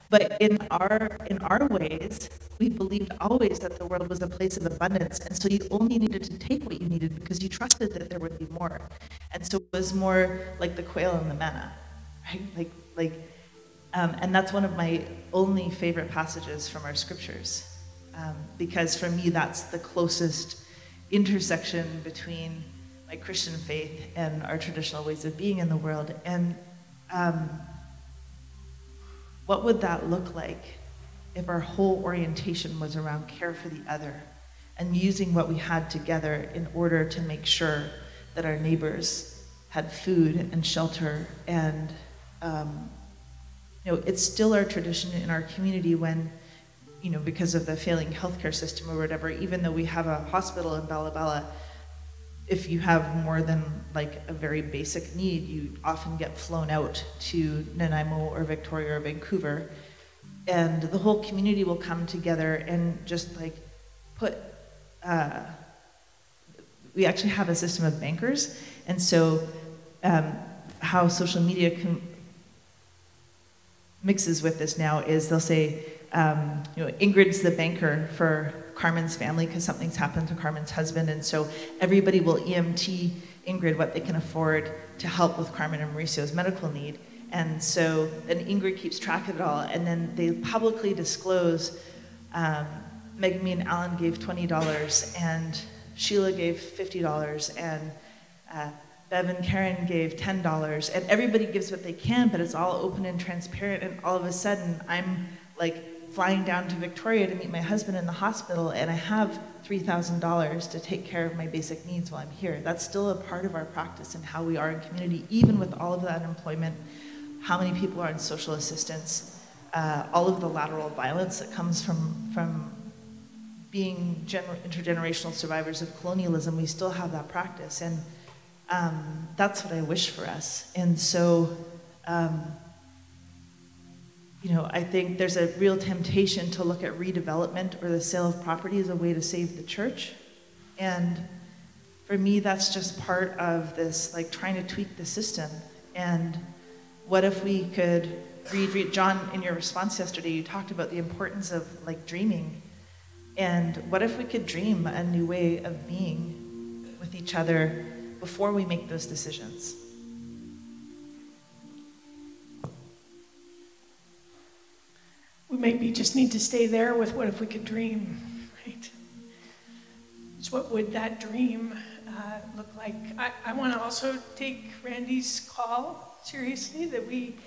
But in our ways, we believed always that the world was a place of abundance, and so you only needed to take what you needed because you trusted that there would be more. And so it was more like the quail and the manna, right? And that's one of my only favorite passages from our scriptures, because for me that's the closest intersection between my Christian faith and our traditional ways of being in the world. And what would that look like if our whole orientation was around care for the other and using what we had together in order to make sure that our neighbors had food and shelter? And you know, it's still our tradition in our community when, you know, because of the failing healthcare system or whatever, even though we have a hospital in Bella Bella, if you have more than like a very basic need, you often get flown out to Nanaimo or Victoria or Vancouver, and the whole community will come together and just like put, we actually have a system of bankers, and so how social media mixes with this now is they'll say, you know, Ingrid's the banker for Carmen's family because something's happened to Carmen's husband, and so everybody will EMT Ingrid what they can afford to help with Carmen and Mauricio's medical need. And so then Ingrid keeps track of it all, and then they publicly disclose, Megan, and Alan gave $20, and Sheila gave $50, and Bev and Karen gave $10, and everybody gives what they can, but it's all open and transparent, and all of a sudden I'm like flying down to Victoria to meet my husband in the hospital, and I have $3,000 to take care of my basic needs while I'm here. That's still a part of our practice and how we are in community, even with all of the unemployment, how many people are in social assistance, all of the lateral violence that comes from being intergenerational survivors of colonialism. We still have that practice, and that's what I wish for us. And so, you know, I think there's a real temptation to look at redevelopment or the sale of property as a way to save the church. And for me, that's just part of this, like trying to tweak the system. And what if we could read John, in your response yesterday, you talked about the importance of like dreaming. And what if we could dream a new way of being with each other before we make those decisions? We maybe just need to stay there with what if we could dream, right? So what would that dream look like? I want to also take Randy's call seriously, that we,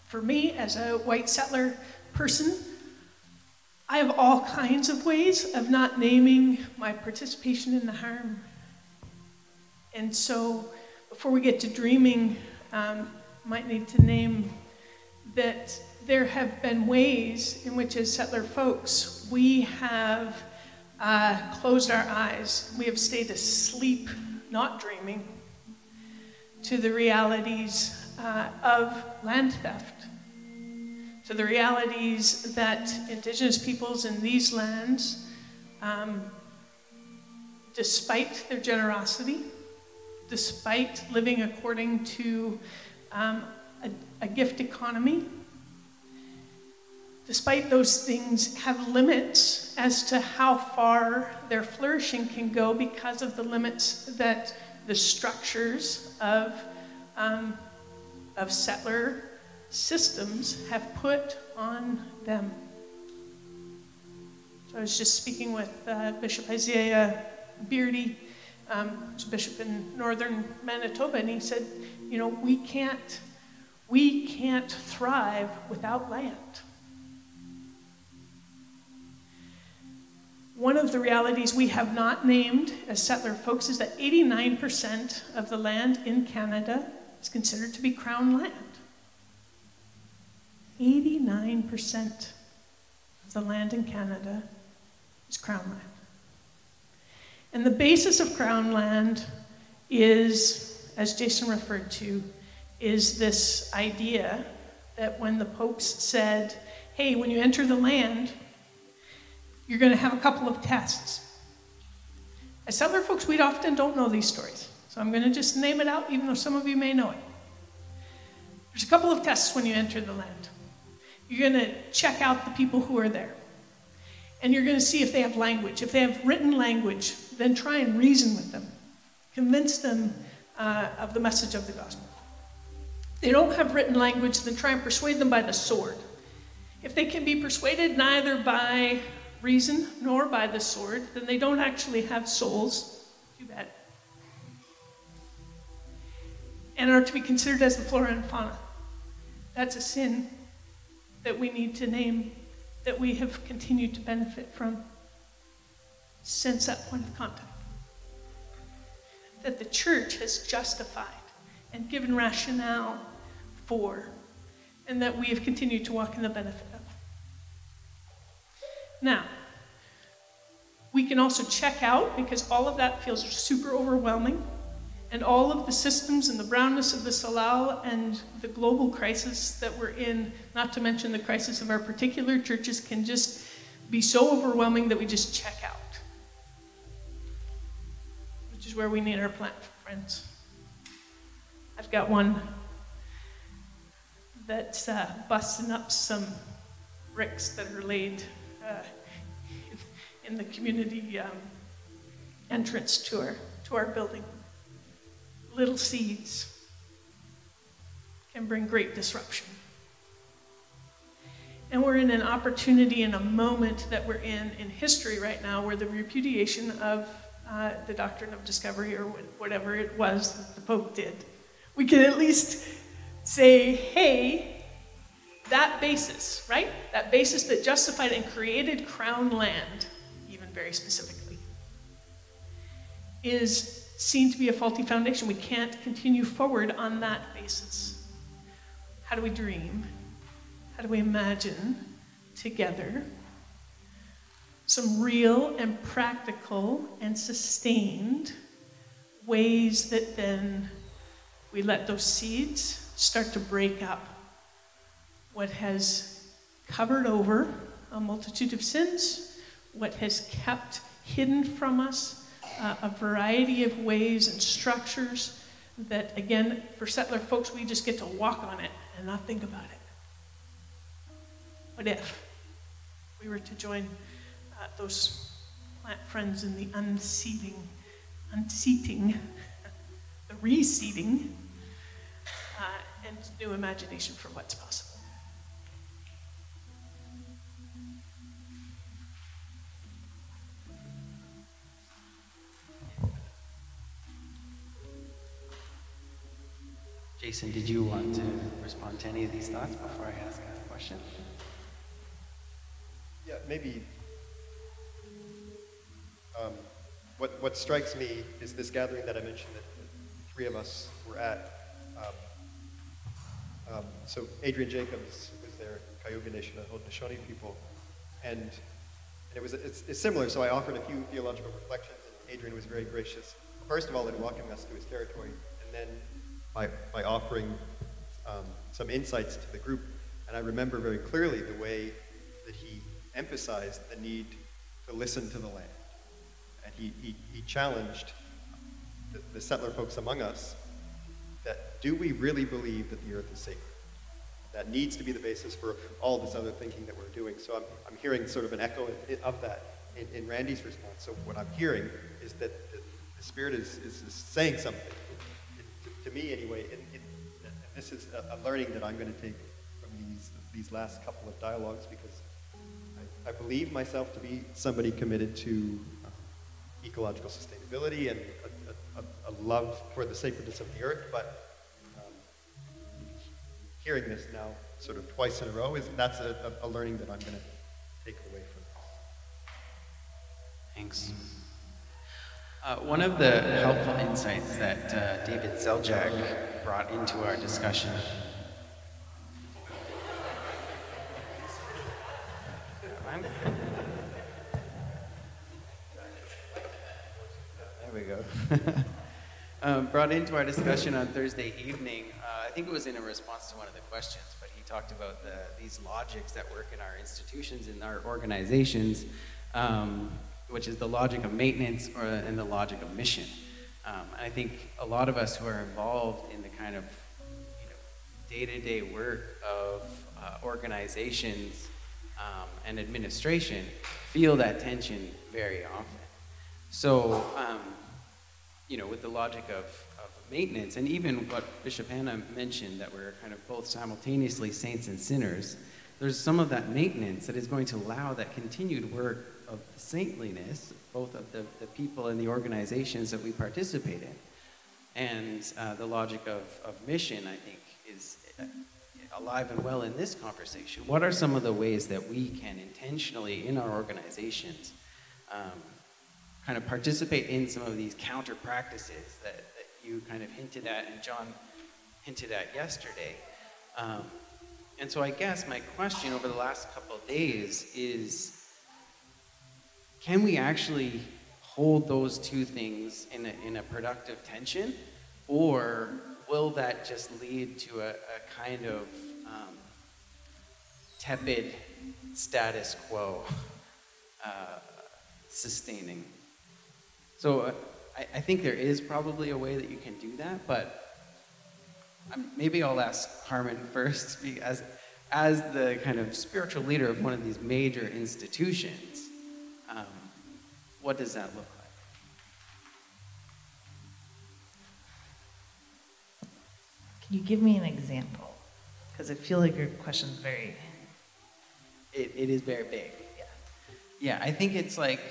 for me, as a white settler, person, I have all kinds of ways of not naming my participation in the harm. And so before we get to dreaming, might need to name that there have been ways in which as settler folks, we have closed our eyes. We have stayed asleep, not dreaming, to the realities of land theft, to the realities that Indigenous peoples in these lands, despite their generosity, despite living according to a gift economy, despite those things, have limits as to how far their flourishing can go because of the limits that the structures of settler systems have put on them. So I was just speaking with Bishop Isaiah Beardy, who's a bishop in northern Manitoba, and he said, you know, we can't thrive without land. One of the realities we have not named as settler folks is that 89% of the land in Canada is considered to be Crown land. 89% of the land in Canada is Crown land. And the basis of Crown land is, as Jason referred to, is this idea that when the popes said, hey, when you enter the land, you're going to have a couple of tests. As settler folks, we often don't know these stories. So I'm going to just name it out, even though some of you may know it. There's a couple of tests when you enter the land. You're going to check out the people who are there. And you're going to see if they have language. If they have written language, then try and reason with them. Convince them of the message of the gospel. If they don't have written language, then try and persuade them by the sword. If they can be persuaded neither by reason nor by the sword, then they don't actually have souls. Too bad. And are to be considered as the flora and fauna. That's a sin that we need to name, that we have continued to benefit from since that point of contact. That the church has justified and given rationale for, and that we have continued to walk in the benefit of. Now, we can also check out, because all of that feels super overwhelming, and all of the systems and the brownness of the Salal and the global crisis that we're in, not to mention the crisis of our particular churches, can just be so overwhelming that we just check out. Which is where we need our plant friends. I've got one that's busting up some bricks that are laid in the community entrance to our building. Little seeds can bring great disruption. And we're in an opportunity, in a moment that we're in history right now, where the repudiation of the doctrine of discovery, or whatever it was that the Pope did, we can at least say, hey, that basis, right? That basis that justified and created Crown land, even very specifically, is seen to be a faulty foundation. We can't continue forward on that basis. How do we dream? How do we imagine together some real and practical and sustained ways that then we let those seeds start to break up what has covered over a multitude of sins, what has kept hidden from us a variety of ways and structures that, again, for settler folks, we just get to walk on it and not think about it. What if we were to join those plant friends in the unseating, the reseating, and new imagination for what's possible? Jason, did you want to respond to any of these thoughts before I ask a question? maybe what strikes me is this gathering that I mentioned that the three of us were at. So Adrian Jacobs was there, Cayuga Nation, the Haudenosaunee people, and it's similar. So I offered a few theological reflections, and Adrian was very gracious. First of all, in welcoming us to his territory, and then by offering some insights to the group. And I remember very clearly the way that he emphasized the need to listen to the land. And he challenged the settler folks among us that do we really believe that the earth is sacred? That needs to be the basis for all this other thinking that we're doing. So I'm hearing sort of an echo of that in Randy's response. So what I'm hearing is that the Spirit is saying something, to me anyway, and this is a learning that I'm going to take from these last couple of dialogues, because I believe myself to be somebody committed to ecological sustainability and a love for the sacredness of the earth, but hearing this now sort of twice in a row, that's a learning that I'm going to take away from this. Thanks. One of the helpful insights that David Zeljak brought into our discussion brought into our discussion on Thursday evening, I think it was in a response to one of the questions, but he talked about these logics that work in our institutions and our organizations, which is the logic of maintenance and the logic of mission. I think a lot of us who are involved in the kind of day-to-day work of organizations and administration feel that tension very often. So, with the logic of maintenance, and even what Bishop Hannah mentioned, that we're kind of both simultaneously saints and sinners, there's some of that maintenance that is going to allow that continued work of saintliness, both of the people and the organizations that we participate in. And the logic of mission, I think, is alive and well in this conversation. What are some of the ways that we can intentionally, in our organizations, kind of participate in some of these counter practices that you kind of hinted at and John hinted at yesterday? And so I guess my question over the last couple of days is, can we actually hold those two things in a productive tension, or will that just lead to a kind of tepid status quo sustaining? So I think there is probably a way that you can do that, but maybe I'll ask Carmen first, because as the kind of spiritual leader of one of these major institutions, what does that look like? Can you give me an example? Because I feel like your question's very... It is very big. Yeah, I think it's like,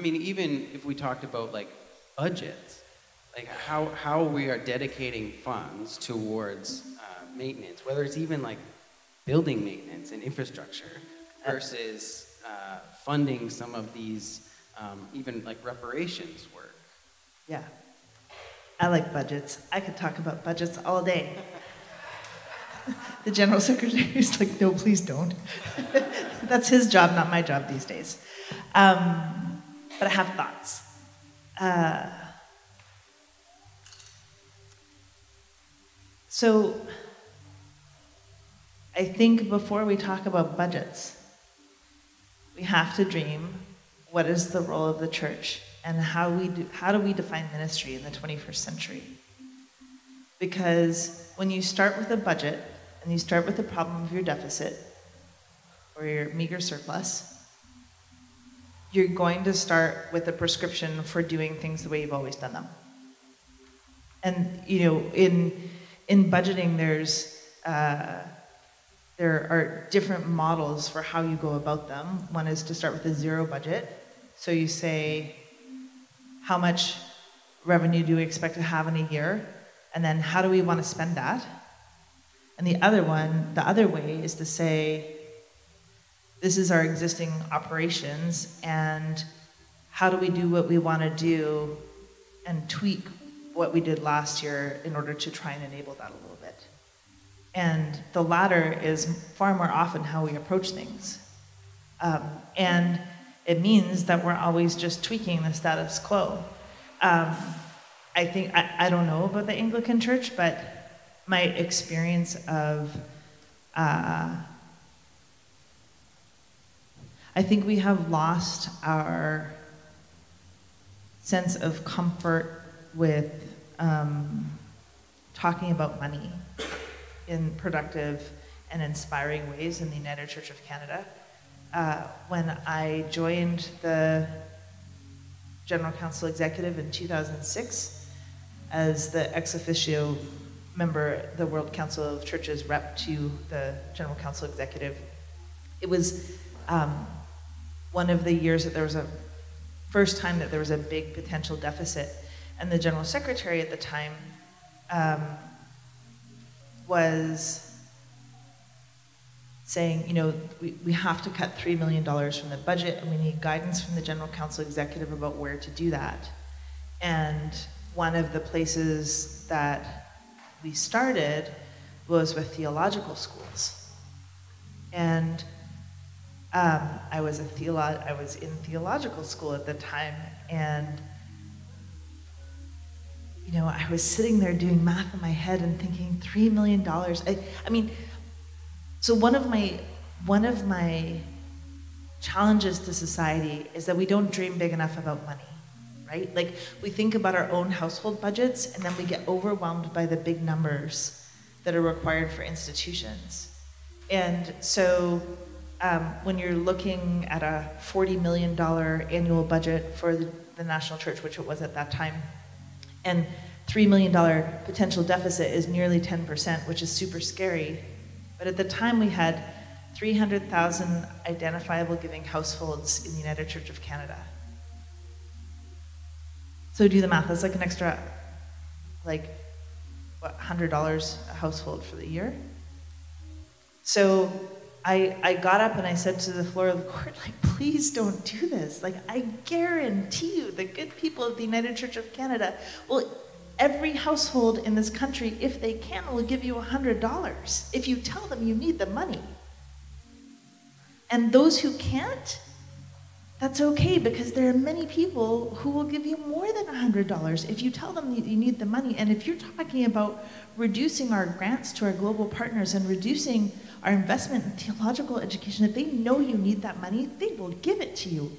even if we talked about like budgets, like how we are dedicating funds towards maintenance, whether it's even like building maintenance and infrastructure versus funding some of these even like reparations work. Yeah. I like budgets. I could talk about budgets all day. The general secretary is like, no, please don't. That's his job, not my job these days. But I have thoughts. So I think before we talk about budgets, we have to dream what is the role of the church and how do we define ministry in the 21st century. Because when you start with a budget and you start with the problem of your deficit or your meager surplus, you're going to start with a prescription for doing things the way you've always done them. And in budgeting, there are different models for how you go about them. One is to start with a zero budget. So you say, how much revenue do we expect to have in a year? And then how do we want to spend that? And the other way is to say, this is our existing operations, and how do we do what we want to do and tweak what we did last year in order to try and enable that a little bit. And the latter is far more often how we approach things. And it means that we're always just tweaking the status quo. I think, I don't know about the Anglican Church, but my experience of, I think we have lost our sense of comfort with talking about money in productive and inspiring ways in the United Church of Canada. When I joined the General Council Executive in 2006 as the ex officio member, the World Council of Churches rep to the General Council Executive, it was one of the years that there was a first time that there was a big potential deficit, and the General Secretary at the time was saying, you know, we have to cut $3 million from the budget, and we need guidance from the General Council Executive about where to do that. And one of the places that we started was with theological schools. And I was in theological school at the time, and you know, I was sitting there doing math in my head and thinking, $3 million. I mean, so one of my challenges to society is that we don't dream big enough about money, right? Like, we think about our own household budgets, and then we get overwhelmed by the big numbers that are required for institutions. And so when you're looking at a $40 million annual budget for the National Church, which it was at that time, and $3 million potential deficit is nearly 10%, which is super scary. But at the time, we had 300,000 identifiable giving households in the United Church of Canada. So do the math. That's like an extra, like, what, $100 a household for the year? So I got up and I said to the floor of the court, like, please don't do this. Like, I guarantee you the good people of the United Church of Canada will, every household in this country, if they can, will give you $100 if you tell them you need the money. And those who can't, that's okay, because there are many people who will give you more than $100 if you tell them you need the money. And if you're talking about reducing our grants to our global partners and reducing our investment in theological education, if they know you need that money, they will give it to you.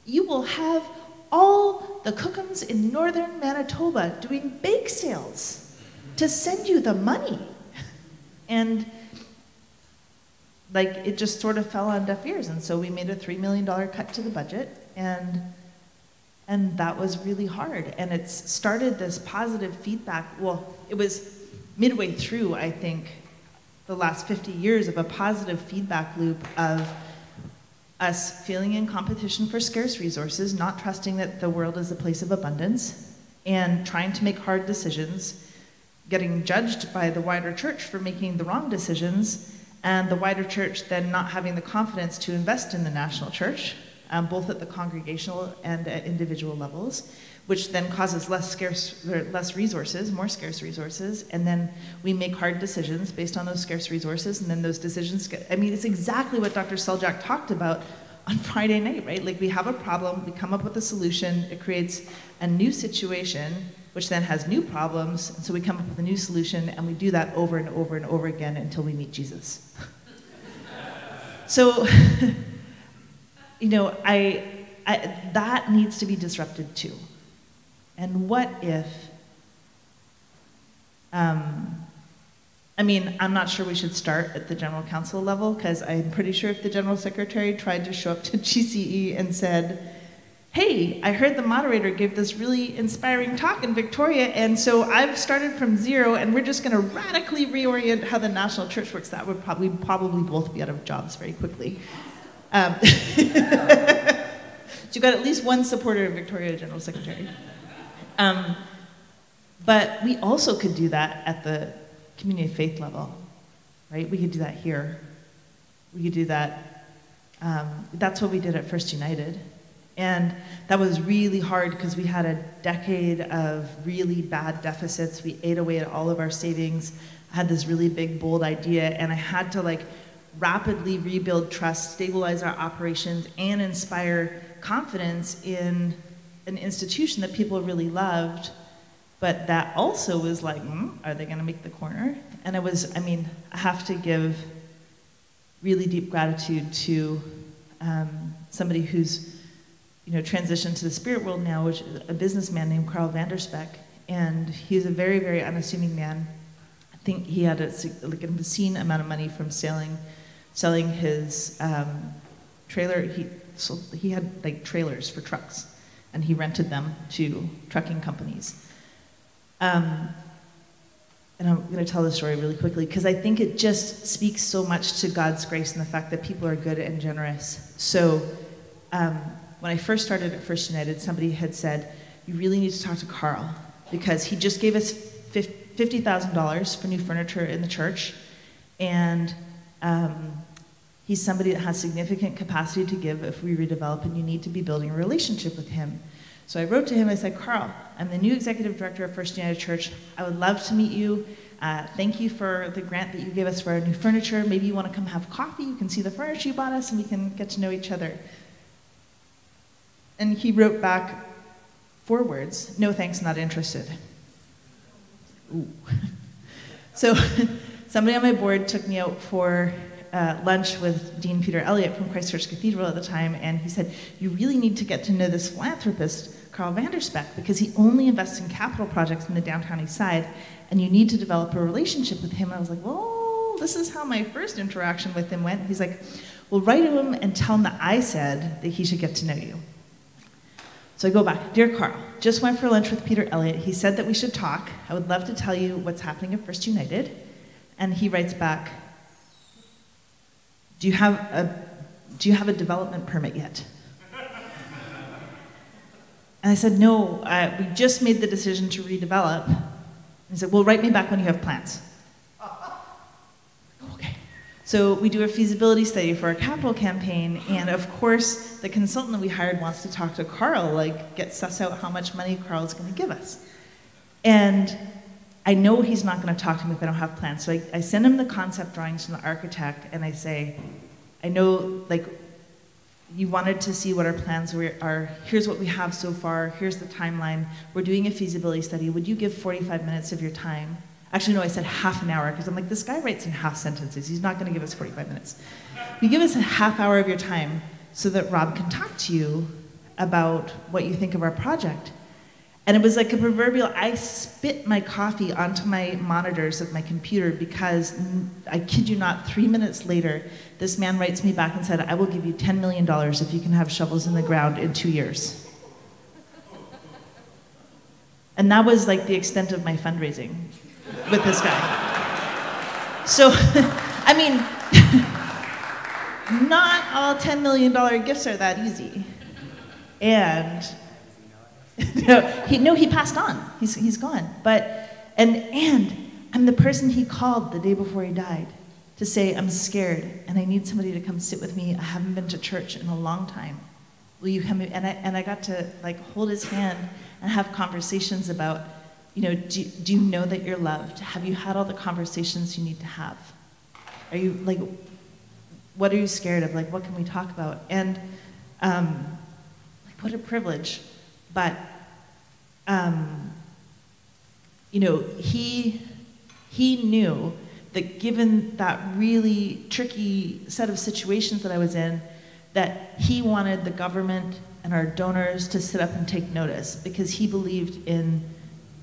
You will have all the Cookums in northern Manitoba doing bake sales to send you the money. And like, it just sort of fell on deaf ears. And so we made a $3 million cut to the budget, and that was really hard. And it's started this positive feedback. Well, it was midway through, I think, the last 50 years of a positive feedback loop of us feeling in competition for scarce resources, not trusting that the world is a place of abundance, and trying to make hard decisions, getting judged by the wider church for making the wrong decisions, and the wider church then not having the confidence to invest in the national church, both at the congregational and at individual levels, which then causes more scarce resources, and then we make hard decisions based on those scarce resources, and then those decisions it's exactly what Dr. Seljak talked about on Friday night, right? Like, we have a problem, we come up with a solution, it creates a new situation, which then has new problems, and so we come up with a new solution, and we do that over and over and over again until we meet Jesus. So, you know, that needs to be disrupted too. And what if, I'm not sure we should start at the General Council level, because I'm pretty sure if the General Secretary tried to show up to GCE and said, hey, I heard the moderator give this really inspiring talk in Victoria, and so I've started from zero, and we're just going to radically reorient how the national church works, that would probably both be out of jobs very quickly. So you got at least one supporter of Victoria General Secretary. But we also could do that at the community of faith level, right? We could do that here. We could do that That's what we did at First United. And that was really hard because we had a decade of really bad deficits. We ate away at all of our savings. I had this really big, bold idea, and I had to like rapidly rebuild trust, stabilize our operations, and inspire confidence in an institution that people really loved, but that also was like, are they gonna make the corner? And it was, I mean, I have to give really deep gratitude to somebody who's, you know, transitioned to the spirit world now, which is a businessman named Carl Vanderspeck. And he's a very, very unassuming man. I think he had like an obscene amount of money from selling his trailer. He had like trailers for trucks, and he rented them to trucking companies. And I'm going to tell the story really quickly because I think it just speaks so much to God's grace and the fact that people are good and generous. So when I first started at First United, somebody had said, you really need to talk to Carl because he just gave us $50,000 for new furniture in the church, and he's somebody that has significant capacity to give if we redevelop, and you need to be building a relationship with him. So I wrote to him, I said, Carl, I'm the new executive director of First United Church. I would love to meet you. Thank you for the grant that you gave us for our new furniture. Maybe you want to come have coffee. You can see the furniture you bought us, and we can get to know each other. And he wrote back 4 words, no thanks, not interested. Ooh. So somebody on my board took me out for lunch with Dean Peter Elliott from Christ Church Cathedral at the time, and he said, you really need to get to know this philanthropist, Carl Vanderspeck, because he only invests in capital projects in the downtown east side, and you need to develop a relationship with him. And I was like, well, this is how my first interaction with him went. He's like, well, write to him and tell him that I said that he should get to know you. So I go back, dear Carl, just went for lunch with Peter Elliott. He said that we should talk. I would love to tell you what's happening at First United. And he writes back, do you have a development permit yet? And I said, no, we just made the decision to redevelop. And he said, well, write me back when you have plans. Okay. So we do a feasibility study for our capital campaign, and of course, the consultant that we hired wants to talk to Carl, like suss out how much money Carl's gonna give us. And I know he's not gonna talk to me if I don't have plans. So I send him the concept drawings from the architect, and I say, I know, like, you wanted to see what our plans are. Here's what we have so far. Here's the timeline. We're doing a feasibility study. Would you give 45 minutes of your time? Actually, no, I said half an hour, because I'm like, this guy writes in half sentences. He's not gonna give us 45 minutes. You give us a half hour of your time so that Rob can talk to you about what you think of our project. And it was like a proverbial, I spit my coffee onto my monitors of my computer because, I kid you not, 3 minutes later, this man writes me back and said, I will give you $10 million if you can have shovels in the ground in 2 years. And that was like the extent of my fundraising with this guy. So, I mean, not all $10 million gifts are that easy. And he passed on. He's gone. But and I'm the person he called the day before he died to say, I'm scared and I need somebody to come sit with me. I haven't been to church in a long time. Will you come? And I got to like hold his hand and have conversations about, you know, do you know that you're loved? Have you had all the conversations you need to have? Are you like, what are you scared of? Like, what can we talk about? And like, what a privilege. But, you know, he knew that given that really tricky set of situations that I was in, that he wanted the government and our donors to sit up and take notice because he believed in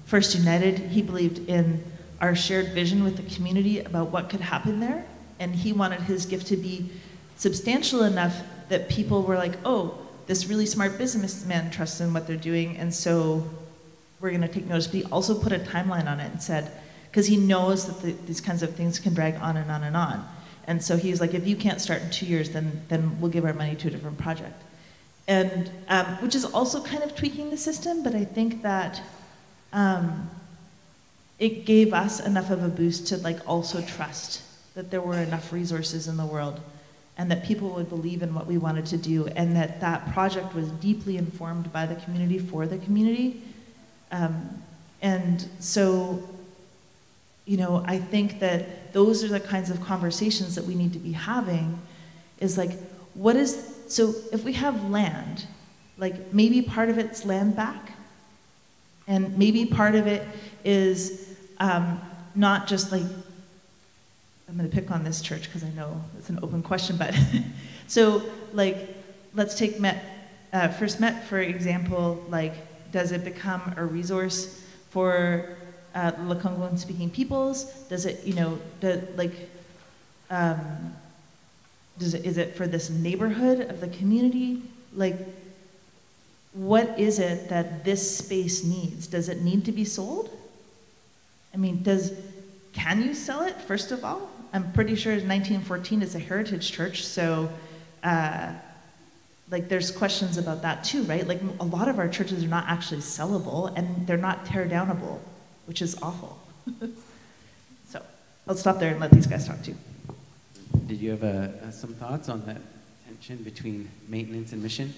First United, he believed in our shared vision with the community about what could happen there, and he wanted his gift to be substantial enough that people were like, oh, this really smart businessman trusts in what they're doing, and so we're gonna take notice. But he also put a timeline on it and said, because he knows that these kinds of things can drag on and on and on. And so he was like, if you can't start in 2 years, then we'll give our money to a different project. And, which is also kind of tweaking the system, but I think that it gave us enough of a boost to like also trust that there were enough resources in the world and that people would believe in what we wanted to do, and that that project was deeply informed by the community for the community. And so, you know, I think that those are the kinds of conversations that we need to be having, is like, so if we have land, like maybe part of it's land back, and maybe part of it is not just like, I'm going to pick on this church because I know it's an open question, but so like, let's take First Met, for example. Like, does it become a resource for Lekwungen speaking peoples? Does it, you know, is it for this neighborhood of the community? Like, what is it that this space needs? Does it need to be sold? I mean, can you sell it, first of all? I'm pretty sure 1914 is a heritage church, so like there's questions about that too, right? Like a lot of our churches are not actually sellable, and they're not tear downable, which is awful. So I'll stop there and let these guys talk too. Did you have some thoughts on that tension between maintenance and mission?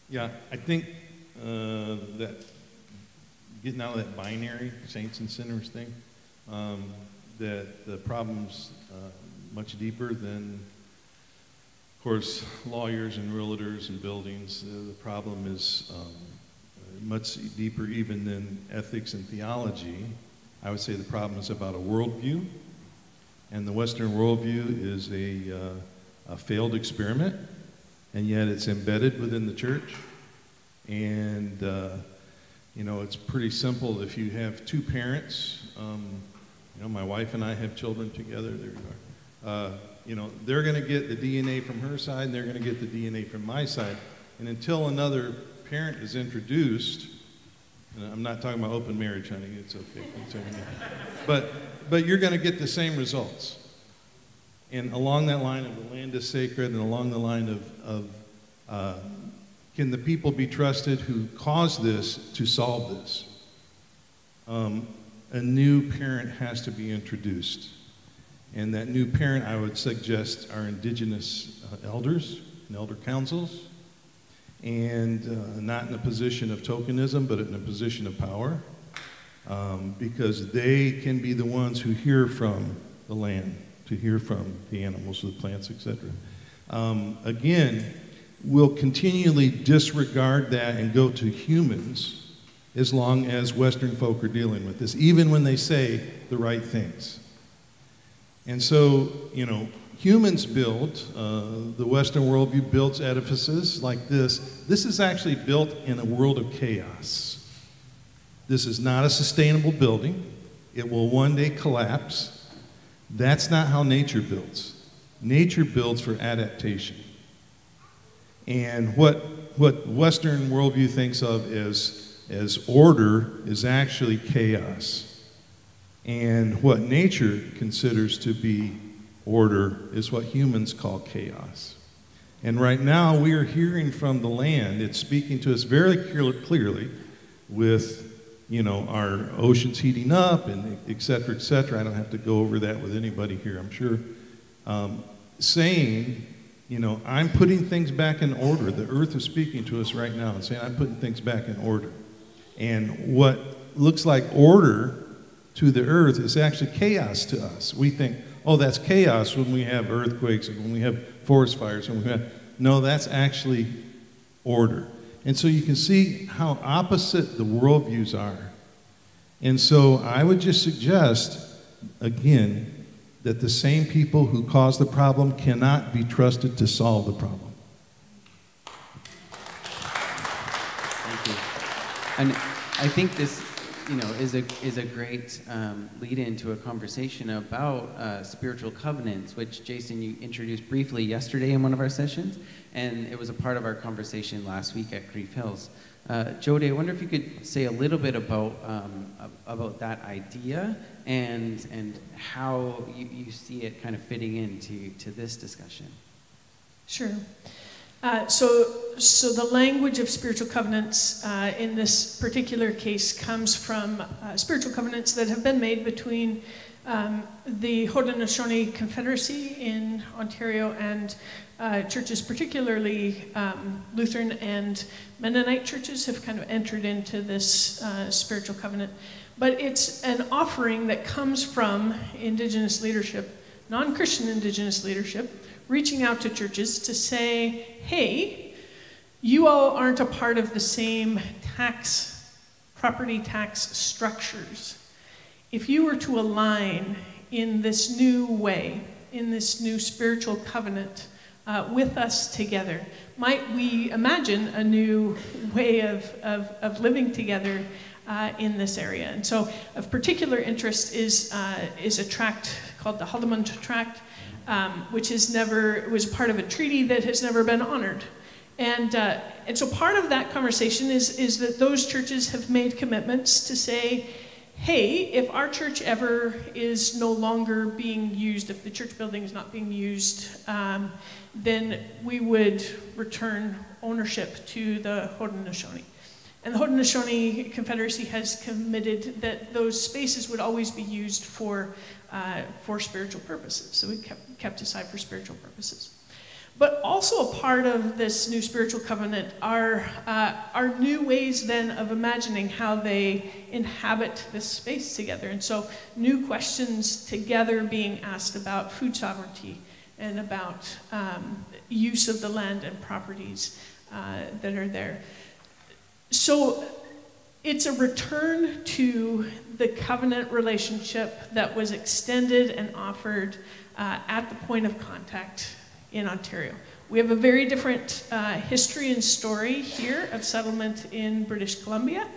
Yeah, I think that getting out of that binary saints and sinners thing, that the problem's much deeper than, of course, lawyers and realtors and buildings. The problem is much deeper even than ethics and theology. I would say the problem is about a worldview, and the Western worldview is a failed experiment, and yet it's embedded within the church. And you know, it's pretty simple. If you have two parents, you know, my wife and I have children together. There you are. You know, they're going to get the DNA from her side, and they're going to get the DNA from my side. And until another parent is introduced, and I'm not talking about open marriage, honey. It's okay. It's okay. But you're going to get the same results. And along that line of the land is sacred, and along the line of can the people be trusted who caused this to solve this? A new parent has to be introduced. And that new parent, I would suggest, are indigenous elders and elder councils, and not in a position of tokenism, but in a position of power, because they can be the ones who hear from the land, to hear from the animals, the plants, etc. Again, we'll continually disregard that and go to humans as long as Western folk are dealing with this, even when they say the right things. And so, you know, humans build, the Western worldview builds edifices like this. This is actually built in a world of chaos. This is not a sustainable building. It will one day collapse. That's not how nature builds. Nature builds for adaptation. And what Western worldview thinks of as order is actually chaos. And what nature considers to be order is what humans call chaos. And right now we are hearing from the land. It's speaking to us very clearly with, you know, our oceans heating up and et cetera, et cetera. I don't have to go over that with anybody here, I'm sure. Saying, you know, I'm putting things back in order. The earth is speaking to us right now and saying, I'm putting things back in order. And what looks like order to the earth is actually chaos to us. We think, oh, that's chaos when we have earthquakes and when we have forest fires. No, that's actually order. And so you can see how opposite the worldviews are. And so I would just suggest, again, that the same people who cause the problem cannot be trusted to solve the problem. Thank you. And I think this, you know, is a great lead into a conversation about spiritual covenants, which Jason, you introduced briefly yesterday in one of our sessions, and it was a part of our conversation last week at Grief Hills. Jody, I wonder if you could say a little bit about that idea and how you see it kind of fitting into this discussion. Sure. So the language of spiritual covenants in this particular case comes from spiritual covenants that have been made between The Haudenosaunee Confederacy in Ontario and churches, particularly Lutheran and Mennonite churches, have kind of entered into this spiritual covenant. But it's an offering that comes from Indigenous leadership, non-Christian Indigenous leadership, reaching out to churches to say, hey, you all aren't a part of the same property tax structures. If you were to align in this new way, in this new spiritual covenant with us together, might we imagine a new way of living together in this area? And so of particular interest is a tract called the Haldimand Tract, which was part of a treaty that has never been honored. And so part of that conversation is that those churches have made commitments to say, hey, if our church ever is no longer being used, if the church building is not being used, then we would return ownership to the Haudenosaunee. And the Haudenosaunee Confederacy has committed that those spaces would always be used for spiritual purposes. So we kept aside for spiritual purposes. But also a part of this new spiritual covenant are new ways then of imagining how they inhabit this space together. And so new questions together being asked about food sovereignty and about use of the land and properties that are there. So it's a return to the covenant relationship that was extended and offered at the point of contact in Ontario. We have a very different history and story here of settlement in British Columbia,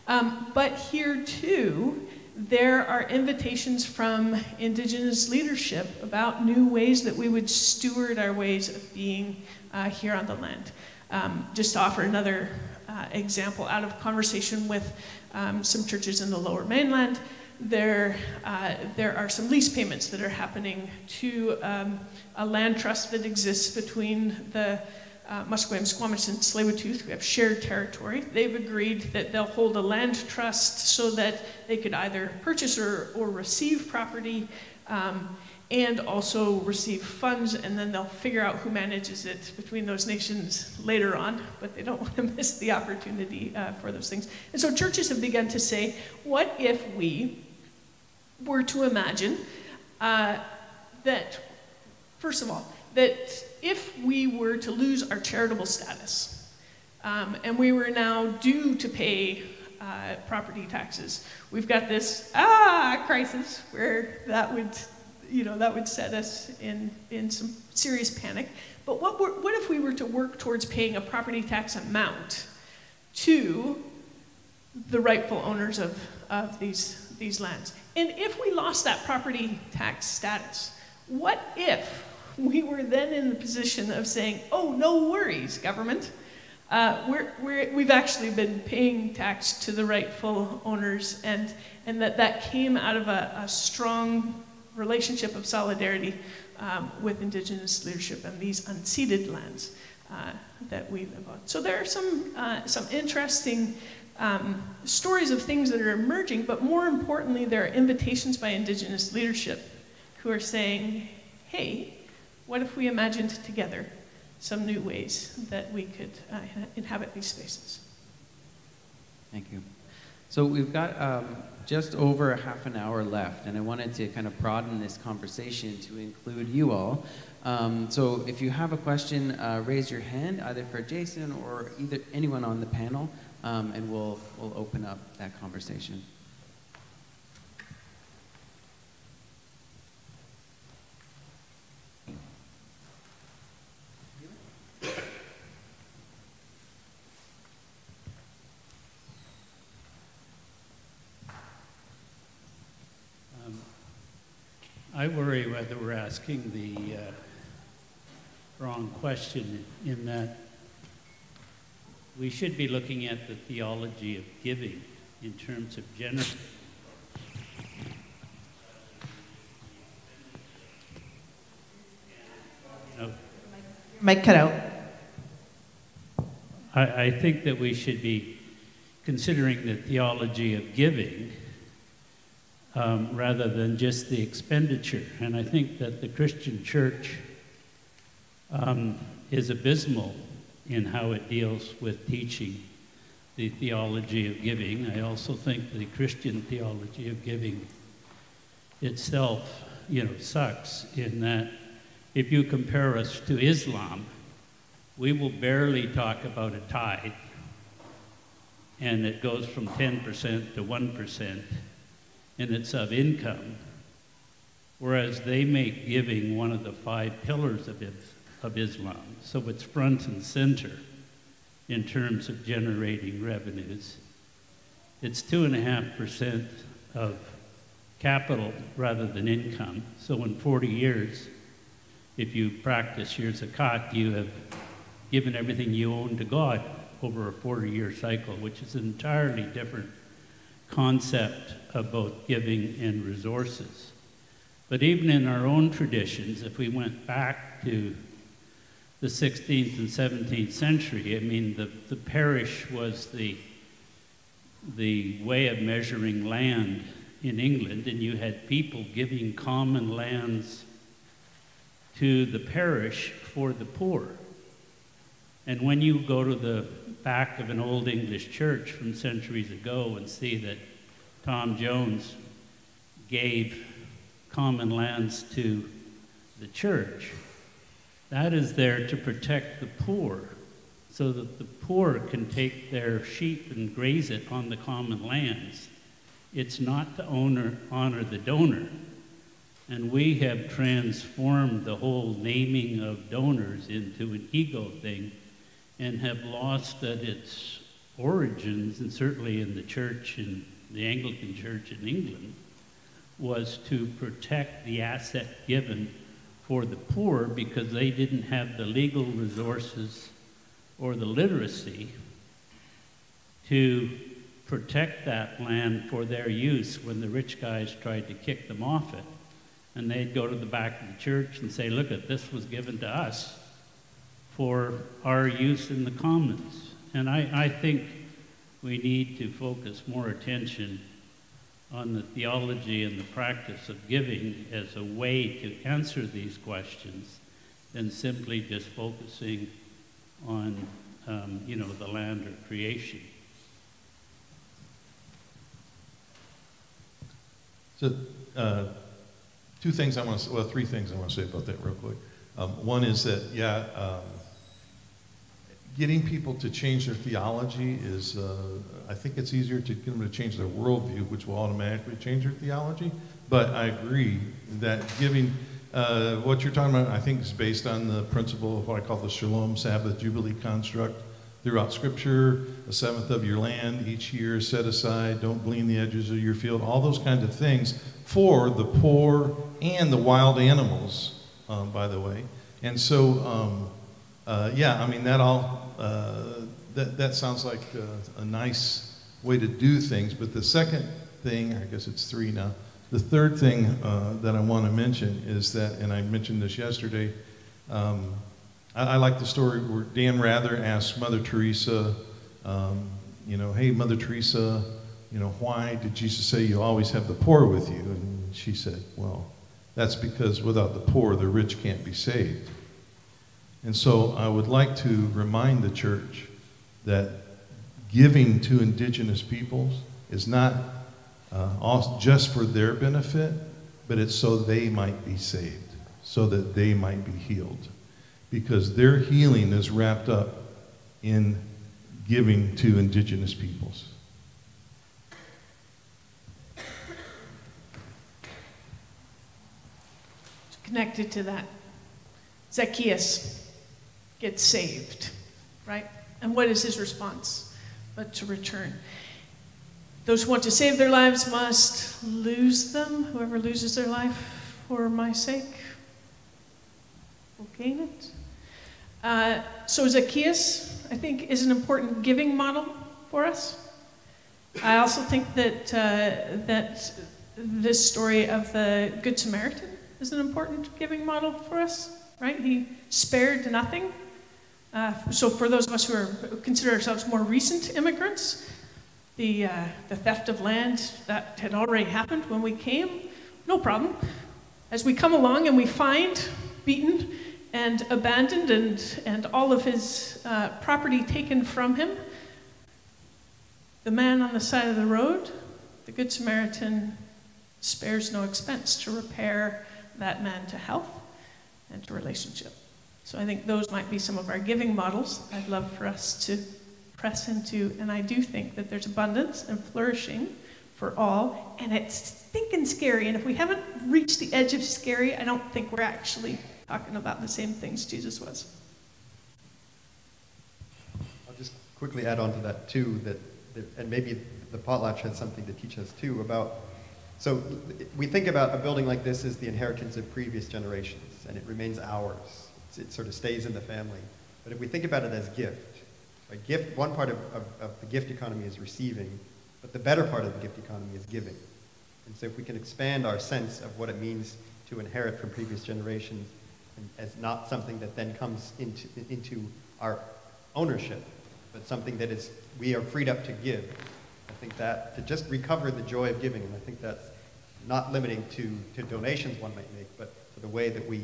but here too, there are invitations from Indigenous leadership about new ways that we would steward our ways of being here on the land. Just to offer another example out of conversation with some churches in the Lower Mainland, there are some lease payments that are happening to a land trust that exists between the Musqueam, Squamish, and Tsleil-Waututh. We have shared territory. They've agreed that they'll hold a land trust so that they could either purchase or receive property and also receive funds, and then they'll figure out who manages it between those nations later on, but they don't want to miss the opportunity for those things. And so churches have begun to say, what if we were to imagine that, first of all, that if we were to lose our charitable status, and we were now due to pay property taxes, we've got this crisis where that would set us in some serious panic. But what if we were to work towards paying a property tax amount to the rightful owners of these lands? And if we lost that property tax status, what if we were then in the position of saying, oh, no worries, government. We've actually been paying tax to the rightful owners, and that came out of a strong relationship of solidarity with Indigenous leadership and these unceded lands that we live on. So there are some interesting stories of things that are emerging, but more importantly, there are invitations by Indigenous leadership who are saying, hey, what if we imagined together some new ways that we could inhabit these spaces? Thank you. So we've got just over a half an hour left, and I wanted to kind of broaden this conversation to include you all. So if you have a question, raise your hand, either for Jason or anyone on the panel, and we'll open up that conversation. I worry whether we're asking the wrong question, in that we should be looking at the theology of giving in terms of generosity. Mic cut out. I think that we should be considering the theology of giving rather than just the expenditure. And I think that the Christian church is abysmal in how it deals with teaching the theology of giving. I also think the Christian theology of giving itself, sucks in that if you compare us to Islam, we will barely talk about a tithe, and it goes from 10% to 1%, and it's of income, whereas they make giving one of the 5 pillars of Islam. So it's front and center in terms of generating revenues. It's 2.5% of capital rather than income. So in 40 years, if you practice your zakat, you have given everything you own to God over a 40-year cycle, which is an entirely different concept of both giving and resources. But even in our own traditions, if we went back to the 16th and 17th century, I mean, the parish was the way of measuring land in England, and you had people giving common lands to the parish for the poor. And when you go to the back of an old English church from centuries ago and see that Tom Jones gave common lands to the church, that is there to protect the poor, so that the poor can take their sheep and graze it on the common lands. It's not to honor the donor. And we have transformed the whole naming of donors into an ego thing and have lost at its origins, and certainly in the church, in the Anglican Church in England, was to protect the asset given for the poor because they didn't have the legal resources or the literacy to protect that land for their use when the rich guys tried to kick them off it. And they'd go to the back of the church and say, look, this was given to us for our use in the commons. And I think we need to focus more attention on the theology and the practice of giving as a way to answer these questions than simply just focusing on, the land or creation. So, three things I want to say about that real quick. One is that, getting people to change their theology is, I think it's easier to get them to change their worldview, which will automatically change their theology. But I agree that giving, what you're talking about, I think is based on the principle of what I call the Shalom Sabbath Jubilee construct throughout Scripture, a seventh of your land each year set aside, don't glean the edges of your field, all those kinds of things for the poor and the wild animals, by the way. And so, that sounds like a nice way to do things. But the second thing, I guess it's 3 now, the third thing that I want to mention is that, and I mentioned this yesterday, I like the story where Dan Rather asked Mother Teresa, hey, Mother Teresa, why did Jesus say you always have the poor with you? And she said, well, that's because without the poor, the rich can't be saved. And so I would like to remind the church that giving to indigenous peoples is not just for their benefit, but it's so they might be saved, so that they might be healed. Because their healing is wrapped up in giving to indigenous peoples. Connected to that, Zacchaeus gets saved, right? And what is his response? But to return. Those who want to save their lives must lose them. Whoever loses their life for my sake will gain it. So Zacchaeus, I think, is an important giving model for us. I also think that that this story of the Good Samaritan is an important giving model for us, right? He spared nothing. So for those of us who consider ourselves more recent immigrants, the theft of land that had already happened when we came, no problem. As we come along and we find beaten and abandoned and all of his property taken from him, the man on the side of the road, the Good Samaritan, spares no expense to repair that man to health and to relationship. So I think those might be some of our giving models I'd love for us to press into, and I do think that there's abundance and flourishing for all, and it's stinking scary, and if we haven't reached the edge of scary, I don't think we're actually talking about the same things Jesus was. I'll just quickly add on to that too, and maybe the potlatch has something to teach us too about, so we think about a building like this as the inheritance of previous generations, and it remains ours. It sort of stays in the family. But if we think about it as gift, right? Gift, one part of the gift economy is receiving, but the better part of the gift economy is giving. And so if we can expand our sense of what it means to inherit from previous generations as not something that then comes into our ownership, but something that is, we are freed up to give. I think that, to just recover the joy of giving, and I think that's not limiting to donations one might make, but to the way that we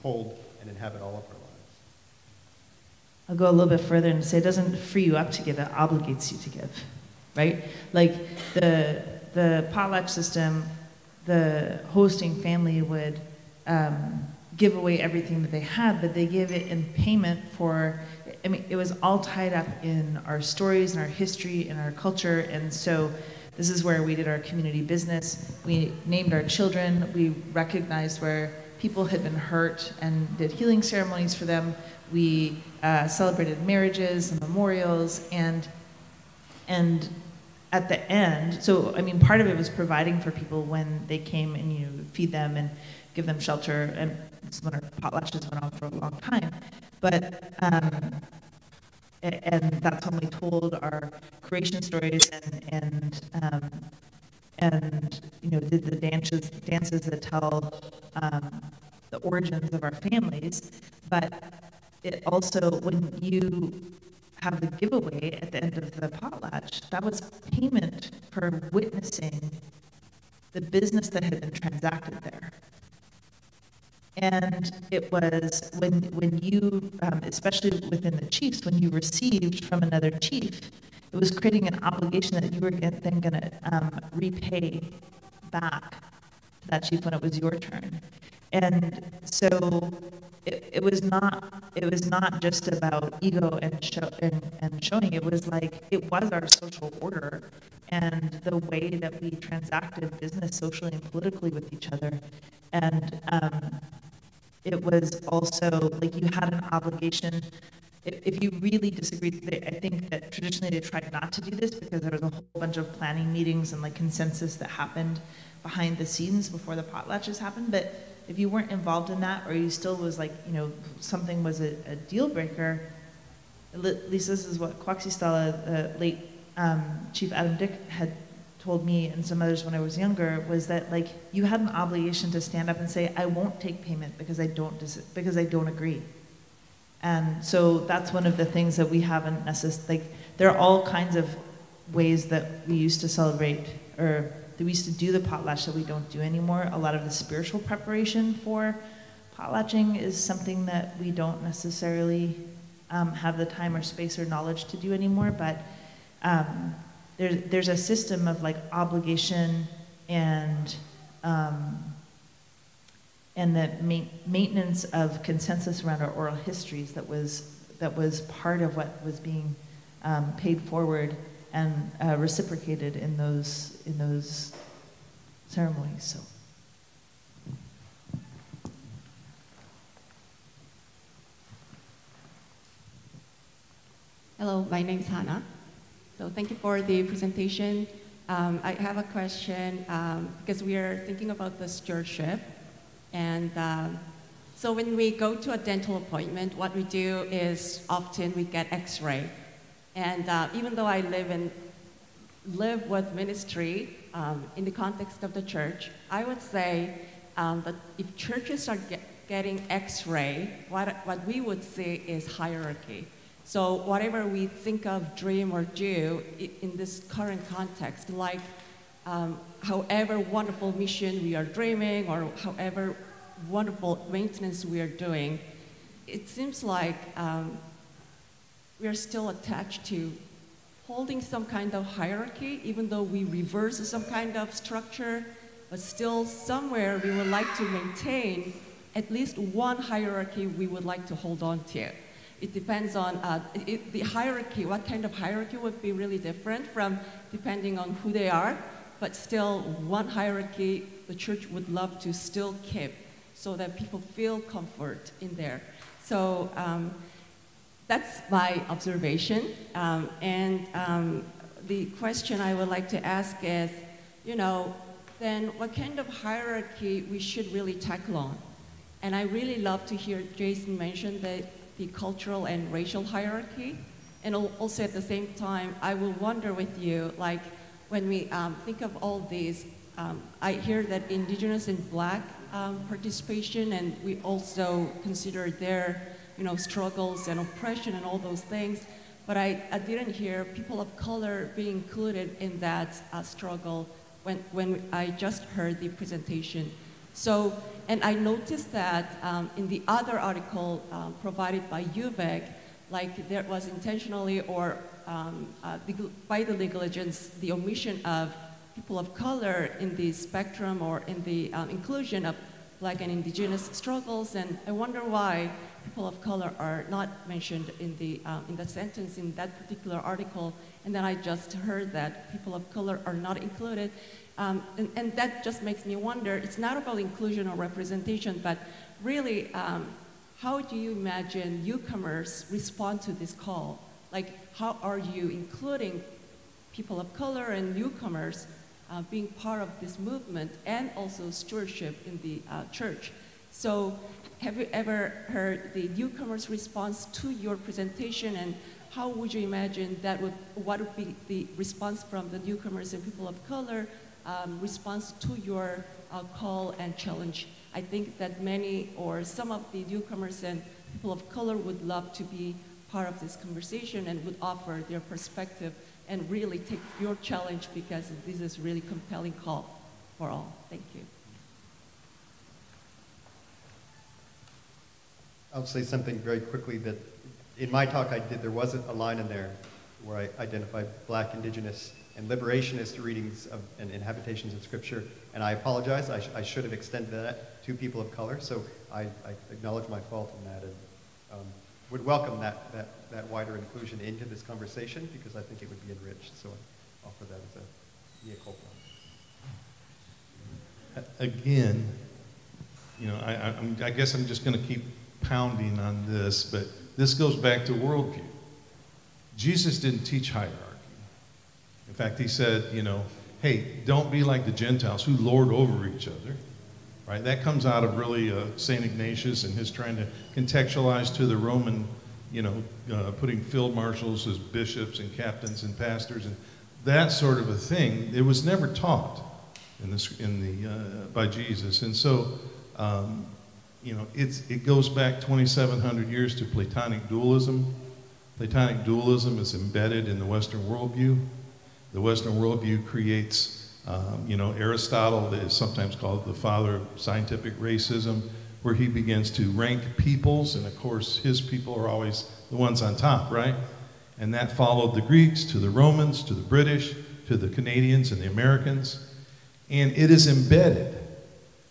hold and inhabit all of our lives. I'll go a little bit further and say it doesn't free you up to give, it obligates you to give, right? Like the potlatch system, the hosting family would give away everything that they had, but they give it in payment for, I mean, it was all tied up in our stories and our history and our culture, and so this is where we did our community business. We named our children, we recognized where people had been hurt and did healing ceremonies for them. We celebrated marriages and memorials, and at the end, so I mean, part of it was providing for people when they came and you feed them and give them shelter, and this is when our potlatches went on for a long time. But and that's when we told our creation stories and you know, did the dances that tell the origins of our families. But it also, when you have the giveaway at the end of the potlatch, that was payment for witnessing the business that had been transacted there. And it was when you, especially within the chiefs, when you received from another chief, it was creating an obligation that you were then going to repay back to that chief when it was your turn. And so it was not just about ego and showing. It was like, it was our social order and the way that we transacted business socially and politically with each other. And it was also like you had an obligation. If you really disagreed, I think that traditionally they tried not to do this because there was a whole bunch of planning meetings and like consensus that happened behind the scenes before the potlatches happened. But if you weren't involved in that, or you still was like, you know, something was a deal breaker, at least this is what Quaxistala, late Chief Adam Dick had told me and some others when I was younger, was that like you had an obligation to stand up and say, I won't take payment because I don't agree. And so that's one of the things that we haven't necessarily, like there are all kinds of ways that we used to celebrate, or that we used to do the potlatch that we don't do anymore. A lot of the spiritual preparation for potlatching is something that we don't necessarily have the time or space or knowledge to do anymore, but there's a system of like obligation and the maintenance of consensus around our oral histories that was part of what was being paid forward and reciprocated in those ceremonies. So. Hello, my name is Hannah. So thank you for the presentation. I have a question because we are thinking about the stewardship. And so when we go to a dental appointment, what we do is often we get x-ray. And even though I live with ministry in the context of the church, I would say that if churches are getting x-ray, what we would see is hierarchy. So whatever we think of, dream, or do in this current context, like however wonderful mission we are dreaming or however wonderful maintenance we are doing, it seems like we are still attached to holding some kind of hierarchy, even though we reverse some kind of structure, but still somewhere we would like to maintain at least one hierarchy we would like to hold on to. It depends on the hierarchy, what kind of hierarchy would be really different from depending on who they are, but still one hierarchy the church would love to still keep so that people feel comfort in there. So that's my observation. The question I would like to ask is, then what kind of hierarchy we should really tackle on? And I really love to hear Jason mention the cultural and racial hierarchy. And also at the same time, I will wonder with you, like when we think of all these, I hear that Indigenous and Black participation, and we also consider their struggles and oppression and all those things. But I didn't hear people of color being included in that struggle when I just heard the presentation. So, and I noticed that in the other article provided by UVEC, like there was intentionally or by the legal agents, the omission of people of color in the spectrum or in the inclusion of Black and Indigenous struggles, and I wonder why people of color are not mentioned in the sentence in that particular article, and then I just heard that people of color are not included, and that just makes me wonder, it's not about inclusion or representation, but really, how do you imagine newcomers respond to this call? Like, how are you including people of color and newcomers being part of this movement and also stewardship in the church? So have you ever heard the newcomers' response to your presentation, and how would you imagine what would be the response from the newcomers and people of color response to your call and challenge? I think that many or some of the newcomers and people of color would love to be part of this conversation and would offer their perspective and really take your challenge, because this is really compelling call for all. Thank you. I'll say something very quickly that in my talk there wasn't a line in there where I identified Black, Indigenous, and liberationist readings of, and habitations of Scripture, and I apologize. I should have extended that to people of color, so I acknowledge my fault in that, and would welcome that wider inclusion into this conversation, because I think it would be enriched. So I offer that as a mea culpa. Again, I guess I'm just going to keep pounding on this, but this goes back to worldview. Jesus didn't teach hierarchy. In fact, he said, hey, don't be like the Gentiles who lord over each other. Right? That comes out of really St. Ignatius and his trying to contextualize to the Roman, putting field marshals as bishops and captains and pastors and that sort of a thing. It was never taught by Jesus. And so, it goes back 2,700 years to Platonic dualism. Platonic dualism is embedded in the Western worldview. The Western worldview creates Aristotle, that is sometimes called the father of scientific racism, where he begins to rank peoples, and of course his people are always the ones on top, right? And that followed the Greeks to the Romans, to the British, to the Canadians and the Americans, and it is embedded.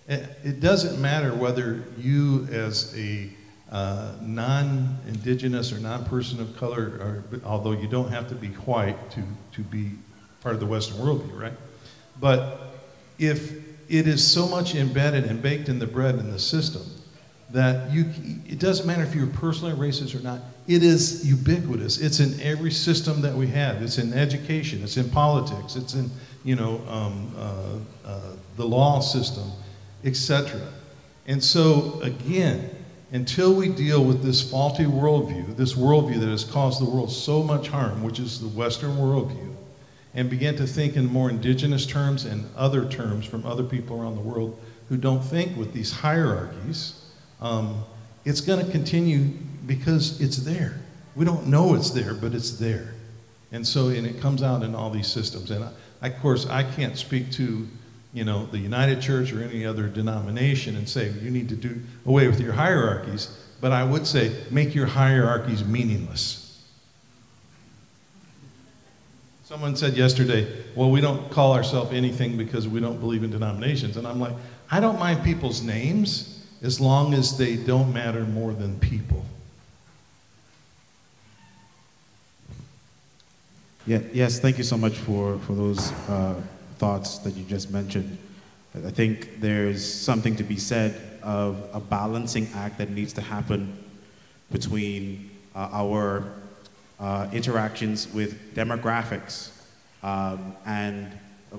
It doesn't matter whether you as a non-Indigenous or non-person of color, although you don't have to be white to be part of the Western worldview, right? But if it is so much embedded and baked in the bread in the system that it doesn't matter if you're personally racist or not, it is ubiquitous. It's in every system that we have. It's in education, it's in politics, it's in the law system, etc. And so again, until we deal with this faulty worldview, this worldview that has caused the world so much harm, which is the Western worldview, and begin to think in more indigenous terms and other terms from other people around the world who don't think with these hierarchies, it's going to continue because it's there. We don't know it's there, but it's there. And so, and it comes out in all these systems. And of course, I can't speak to, you know, the United Church or any other denomination and say, you need to do away with your hierarchies. But I would say, make your hierarchies meaningless. Someone said yesterday, well, we don't call ourselves anything because we don't believe in denominations. And I'm like, I don't mind people's names as long as they don't matter more than people. Yeah, yes, thank you so much for those thoughts that you just mentioned. I think there's something to be said of a balancing act that needs to happen between our interactions with demographics and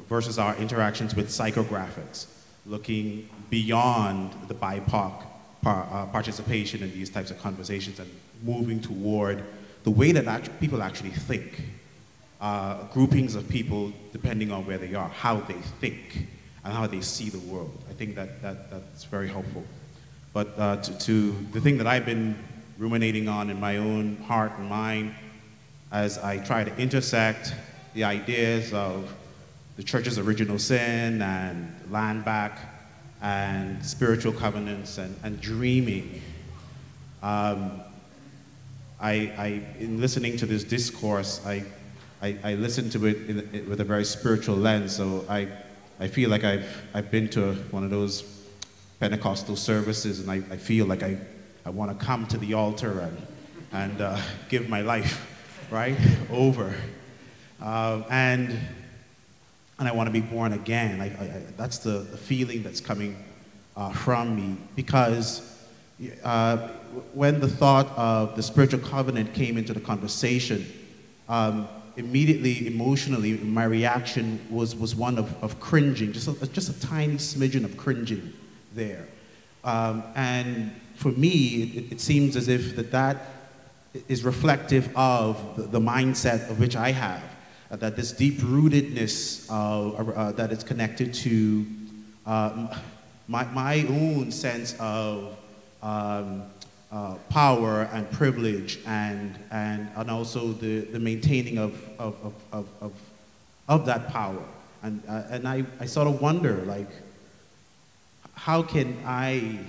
versus our interactions with psychographics, looking beyond the BIPOC participation in these types of conversations and moving toward the way that people actually think. Groupings of people depending on where they are, how they think, and how they see the world. I think that's very helpful. But to the thing that I've been ruminating on in my own heart and mind as I try to intersect the ideas of the church's original sin and land back and spiritual covenants and dreaming, in listening to this discourse, I listen to it with a very spiritual lens. So I feel like I've been to one of those Pentecostal services, and I feel like I want to come to the altar and give my life, right, over. And I want to be born again. That's the feeling that's coming from me, because when the thought of the spiritual covenant came into the conversation, immediately, emotionally, my reaction was one of cringing, just a tiny smidgen of cringing there. And for me, it seems as if that is reflective of the mindset of which I have, that this deep-rootedness that is connected to my own sense of power and privilege and also the maintaining of that power. And I sort of wonder, like, how can I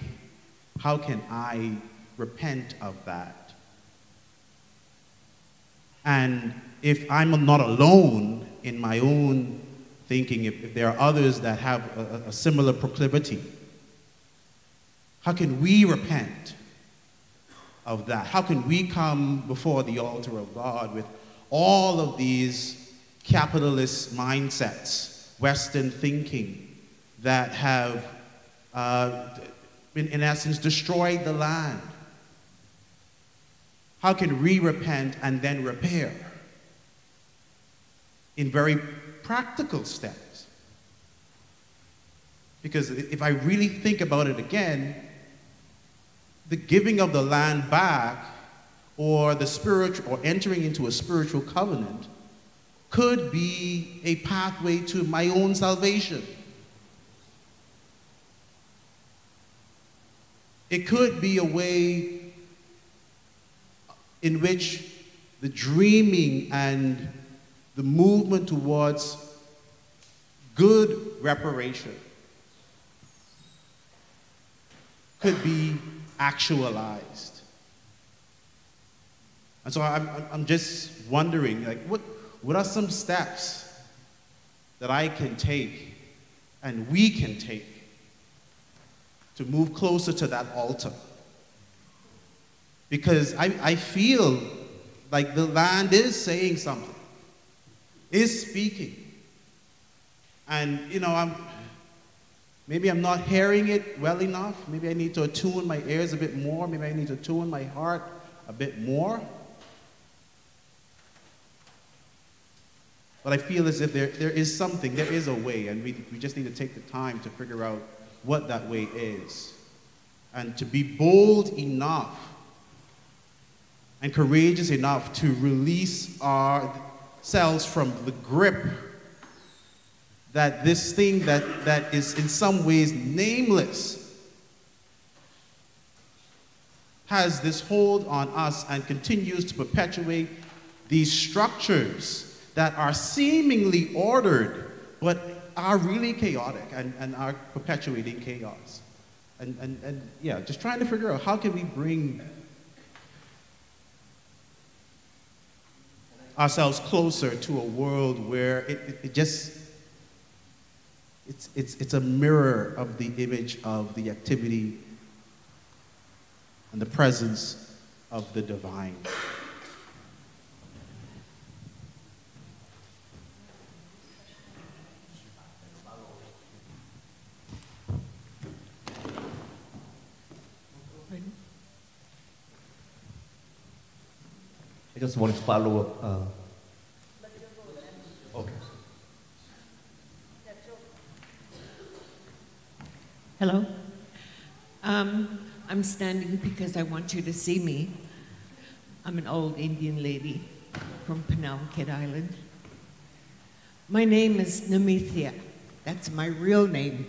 repent of that? And if I'm not alone in my own thinking, if there are others that have a similar proclivity, how can we repent of that? How can we come before the altar of God with all of these capitalist mindsets, Western thinking, that have, in essence, destroyed the land? How can we repent and then repair in very practical steps? Because if I really think about it again, the giving of the land back, or the spiritual, or entering into a spiritual covenant, could be a pathway to my own salvation. It could be a way in which the dreaming and the movement towards good reparation could be actualized. And so I'm just wondering, like, what are some steps that I can take and we can take to move closer to that altar? Because I feel like the land is saying something, is speaking. And, you know, maybe I'm not hearing it well enough. Maybe I need to attune my ears a bit more. Maybe I need to attune my heart a bit more. But I feel as if there is something, there is a way, and we just need to take the time to figure out what that way is. And to be bold enough and courageous enough to release ourselves from the grip that this thing that is in some ways nameless has this hold on us and continues to perpetuate these structures that are seemingly ordered, but are really chaotic and are perpetuating chaos. And yeah, just trying to figure out how can we bring ourselves closer to a world where it's a mirror of the image of the activity and the presence of the divine. I just want to follow up. Okay. Hello. I'm standing because I want you to see me. I'm an old Indian lady from Penelkit Island. My name is Namithia. That's my real name.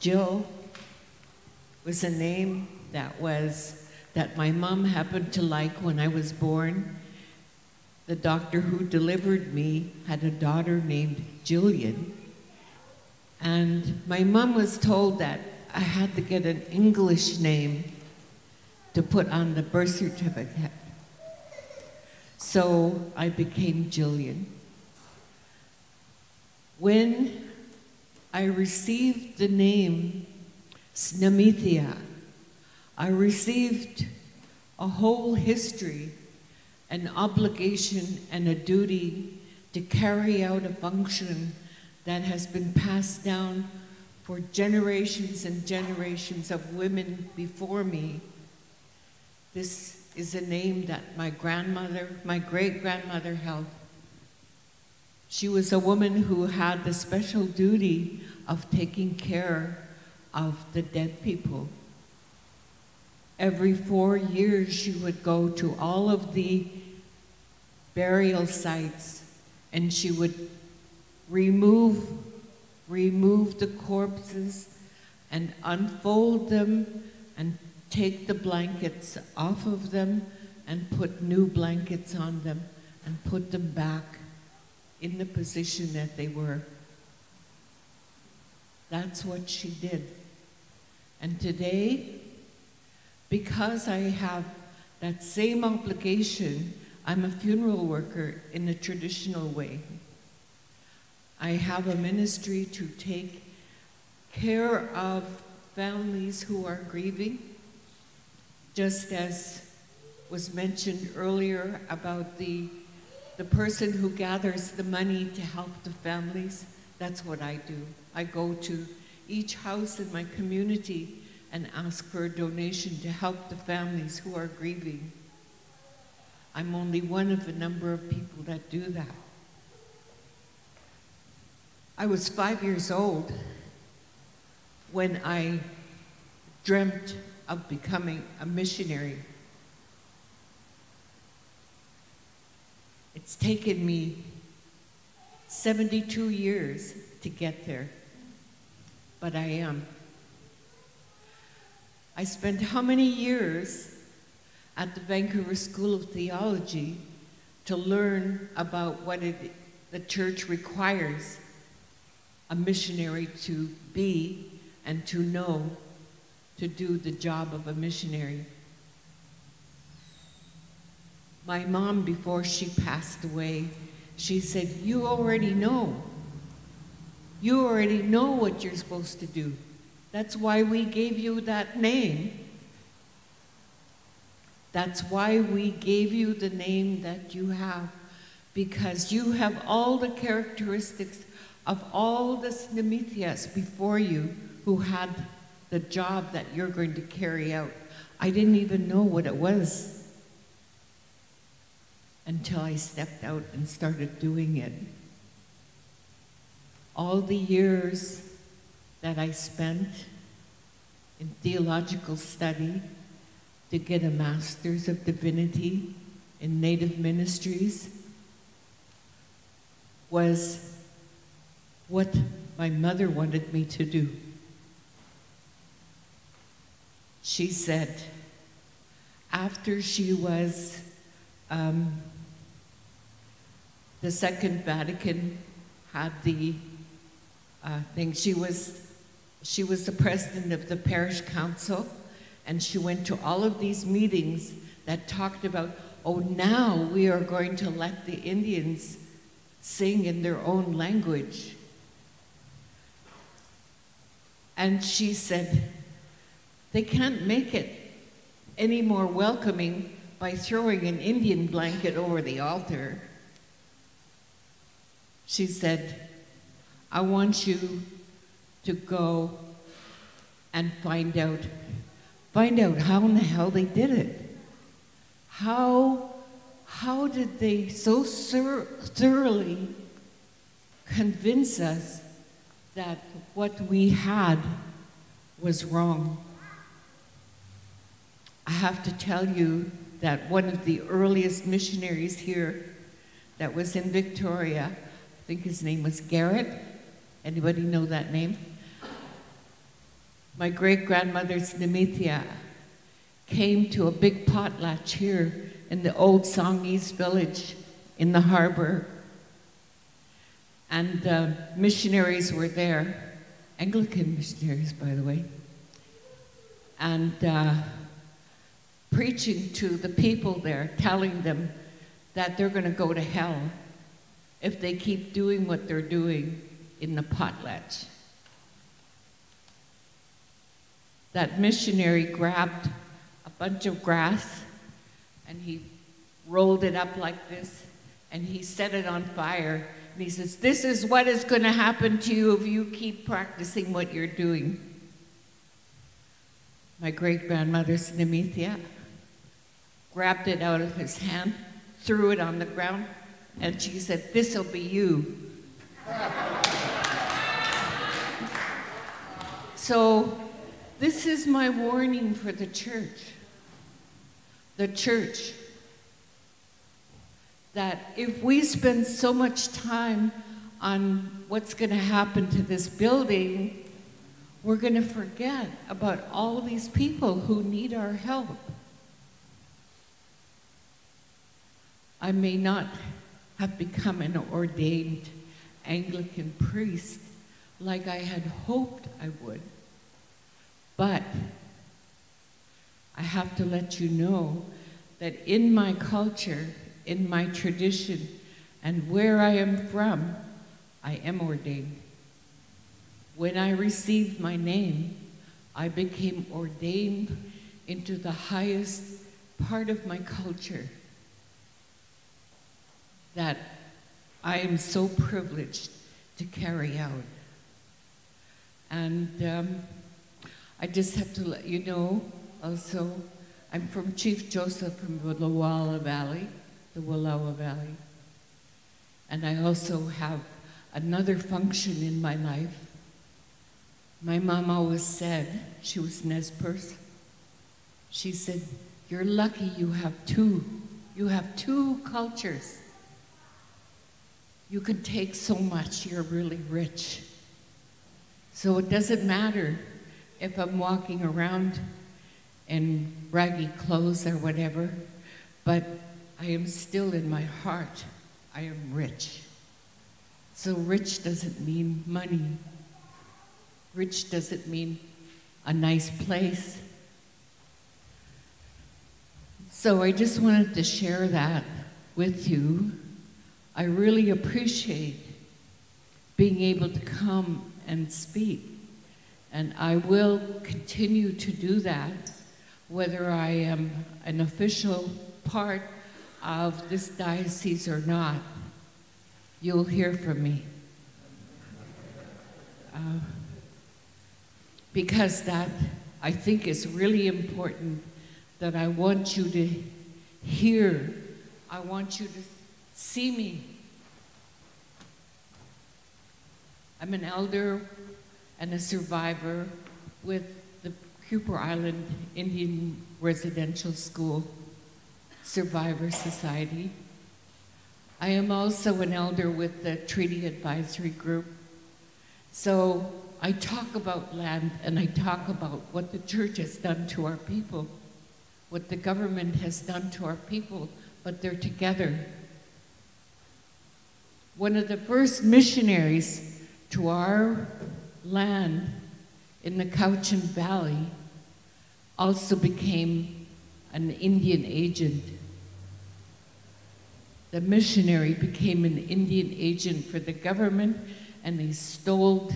Jill was a name that my mom happened to like when I was born. The doctor who delivered me had a daughter named Jillian. And my mom was told that I had to get an English name to put on the birth certificate. So I became Jillian. When I received the name Snamithia, I received a whole history, an obligation and a duty to carry out a function that has been passed down for generations and generations of women before me. This is a name that my great-grandmother held. She was a woman who had the special duty of taking care of the dead people. Every 4 years, she would go to all of the burial sites and she would remove the corpses and unfold them and take the blankets off of them and put new blankets on them and put them back in the position that they were. That's what she did. And today, because I have that same obligation, I'm a funeral worker in a traditional way. I have a ministry to take care of families who are grieving, just as was mentioned earlier about the person who gathers the money to help the families. That's what I do. I go to each house in my community and ask for a donation to help the families who are grieving. I'm only one of a number of people that do that. I was 5 years old when I dreamt of becoming a missionary. It's taken me 72 years to get there, but I am. I spent how many years at the Vancouver School of Theology to learn about what the church requires a missionary to be and to know to do the job of a missionary. My mom, before she passed away, she said, "You already know. You already know what you're supposed to do. That's why we gave you that name. That's why we gave you the name that you have, because you have all the characteristics of all the Snamithias before you who had the job that you're going to carry out." I didn't even know what it was until I stepped out and started doing it. All the years that I spent in theological study to get a Master's of Divinity in Native Ministries was what my mother wanted me to do. She said, after she was, the Second Vatican had the thing, she was the president of the parish council, and she went to all of these meetings that talked about, oh, now we are going to let the Indians sing in their own language. And she said, they can't make it any more welcoming by throwing an Indian blanket over the altar. She said, I want you to go and find out how in the hell they did it. How did they so thoroughly convince us that what we had was wrong? I have to tell you that one of the earliest missionaries here that was in Victoria, I think his name was Garrett. Anybody know that name? My great-grandmother, Snimithia, came to a big potlatch here in the old Songhees village in the harbor. And missionaries were there, Anglican missionaries, by the way, and preaching to the people there, telling them that they're going to go to hell if they keep doing what they're doing in the potlatch. That missionary grabbed a bunch of grass and he rolled it up like this and he set it on fire. And he says, this is what is going to happen to you if you keep practicing what you're doing. My great-grandmother, Snimithia, grabbed it out of his hand, threw it on the ground, and she said, this'll be you. So this is my warning for the church. The church, that if we spend so much time on what's going to happen to this building, we're going to forget about all these people who need our help. I may not have become an ordained Anglican priest like I had hoped I would, but I have to let you know that in my culture, in my tradition, and where I am from, I am ordained. When I received my name, I became ordained into the highest part of my culture that I am so privileged to carry out. And I just have to let you know also, I'm from Chief Joseph from the Wallowa Valley, and I also have another function in my life. My mom always said, she was Nez Perce, she said, you're lucky you have two cultures. You can take so much, you're really rich. So it doesn't matter if I'm walking around in raggy clothes or whatever, but I am still in my heart, I am rich. So rich doesn't mean money. Rich doesn't mean a nice place. So I just wanted to share that with you. I really appreciate being able to come and speak, and I will continue to do that, whether I am an official part of this diocese or not. You'll hear from me. Because that, I think, is really important, that I want you to hear. I want you to see me. I'm an elder and a survivor with the Cooper Island Indian Residential School Survivor Society. I am also an elder with the Treaty Advisory Group. So I talk about land and I talk about what the church has done to our people, what the government has done to our people, but they're together. One of the first missionaries to our land in the Cowichan Valley also became an Indian agent. The missionary became an Indian agent for the government, and they stole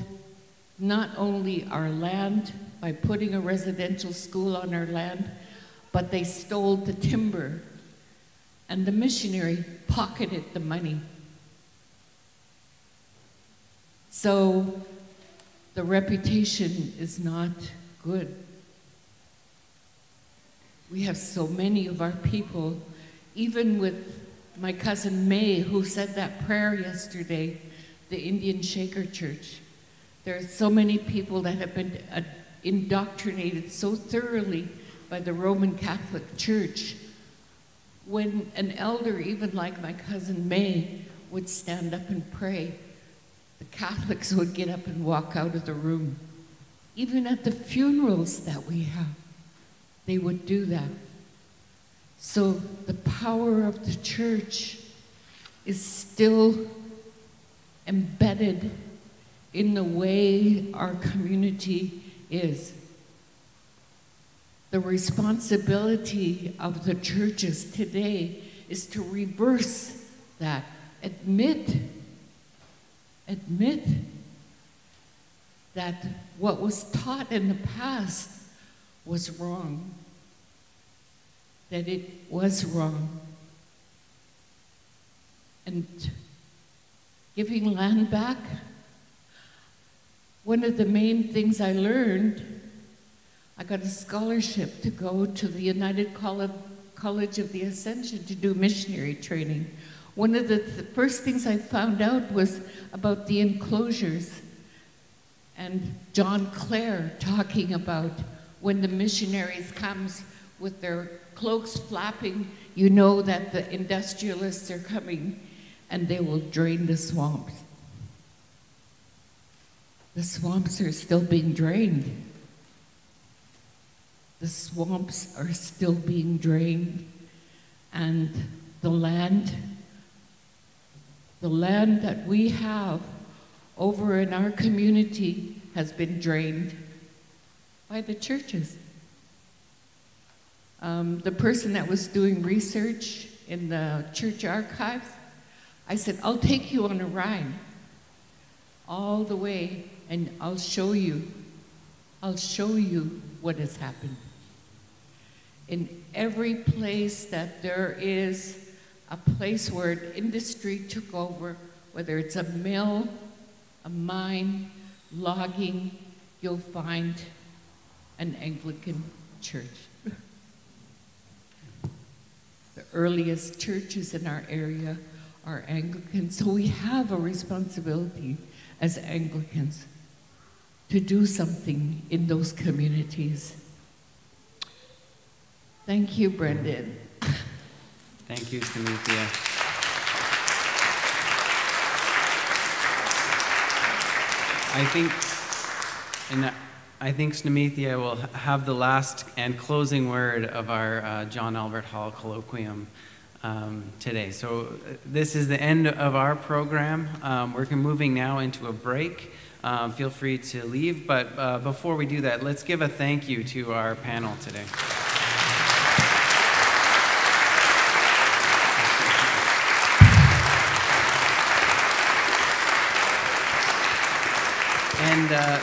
not only our land by putting a residential school on our land, but they stole the timber, and the missionary pocketed the money. So the reputation is not good. We have so many of our people, even with my cousin May, who said that prayer yesterday, the Indian Shaker Church. There are so many people that have been indoctrinated so thoroughly by the Roman Catholic Church. When an elder, even like my cousin May, would stand up and pray, the Catholics would get up and walk out of the room. Even at the funerals that we have, they would do that. So the power of the church is still embedded in the way our community is. The responsibility of the churches today is to reverse that. Admit that what was taught in the past was wrong, that it was wrong. And giving land back, one of the main things I learned, I got a scholarship to go to the United College of the Ascension to do missionary training. One of the first things I found out was about the enclosures, and John Clare talking about when the missionaries comes with their cloaks flapping, you know that the industrialists are coming and they will drain the swamps. The swamps are still being drained. The swamps are still being drained, and the land that we have over in our community has been drained by the churches. The person that was doing research in the church archives, I said, I'll take you on a ride all the way and I'll show you what has happened. In every place that there is a place where industry took over, whether it's a mill, a mine, logging, you'll find an Anglican church. The earliest churches in our area are Anglican, so we have a responsibility as Anglicans to do something in those communities. Thank you, Brendan. Thank you, Smithia. I think Smithia will have the last and closing word of our John Albert Hall Colloquium today. So this is the end of our program. We're moving now into a break. Feel free to leave, but before we do that, let's give a thank you to our panel today. And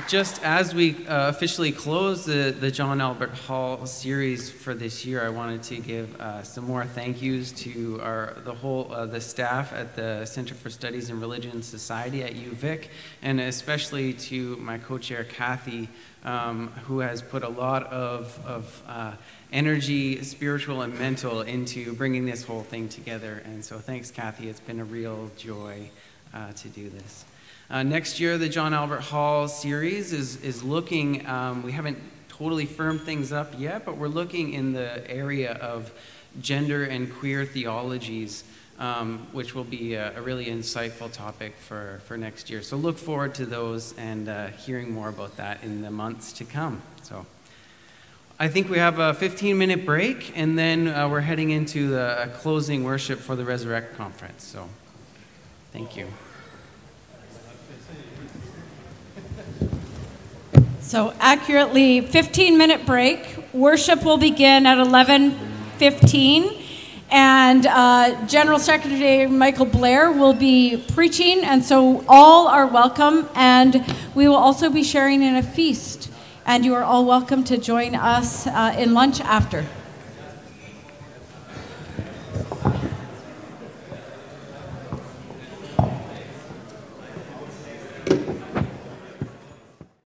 just as we officially close the John Albert Hall series for this year, I wanted to give some more thank yous to the staff at the Center for Studies in Religion and Society at UVic, and especially to my co-chair Kathy, who has put a lot of energy, spiritual and mental, into bringing this whole thing together. And so thanks, Kathy. It's been a real joy to do this. Next year, the John Albert Hall series is looking, we haven't totally firmed things up yet, but we're looking in the area of gender and queer theologies which will be a really insightful topic for next year. So look forward to those and hearing more about that in the months to come. So I think we have a 15-minute break, and then we're heading into the closing worship for the Resurrect Conference. So thank you. So accurately, 15-minute break. Worship will begin at 11:15, and General Secretary Michael Blair will be preaching, and so all are welcome, and we will also be sharing in a feast, and you are all welcome to join us in lunch after.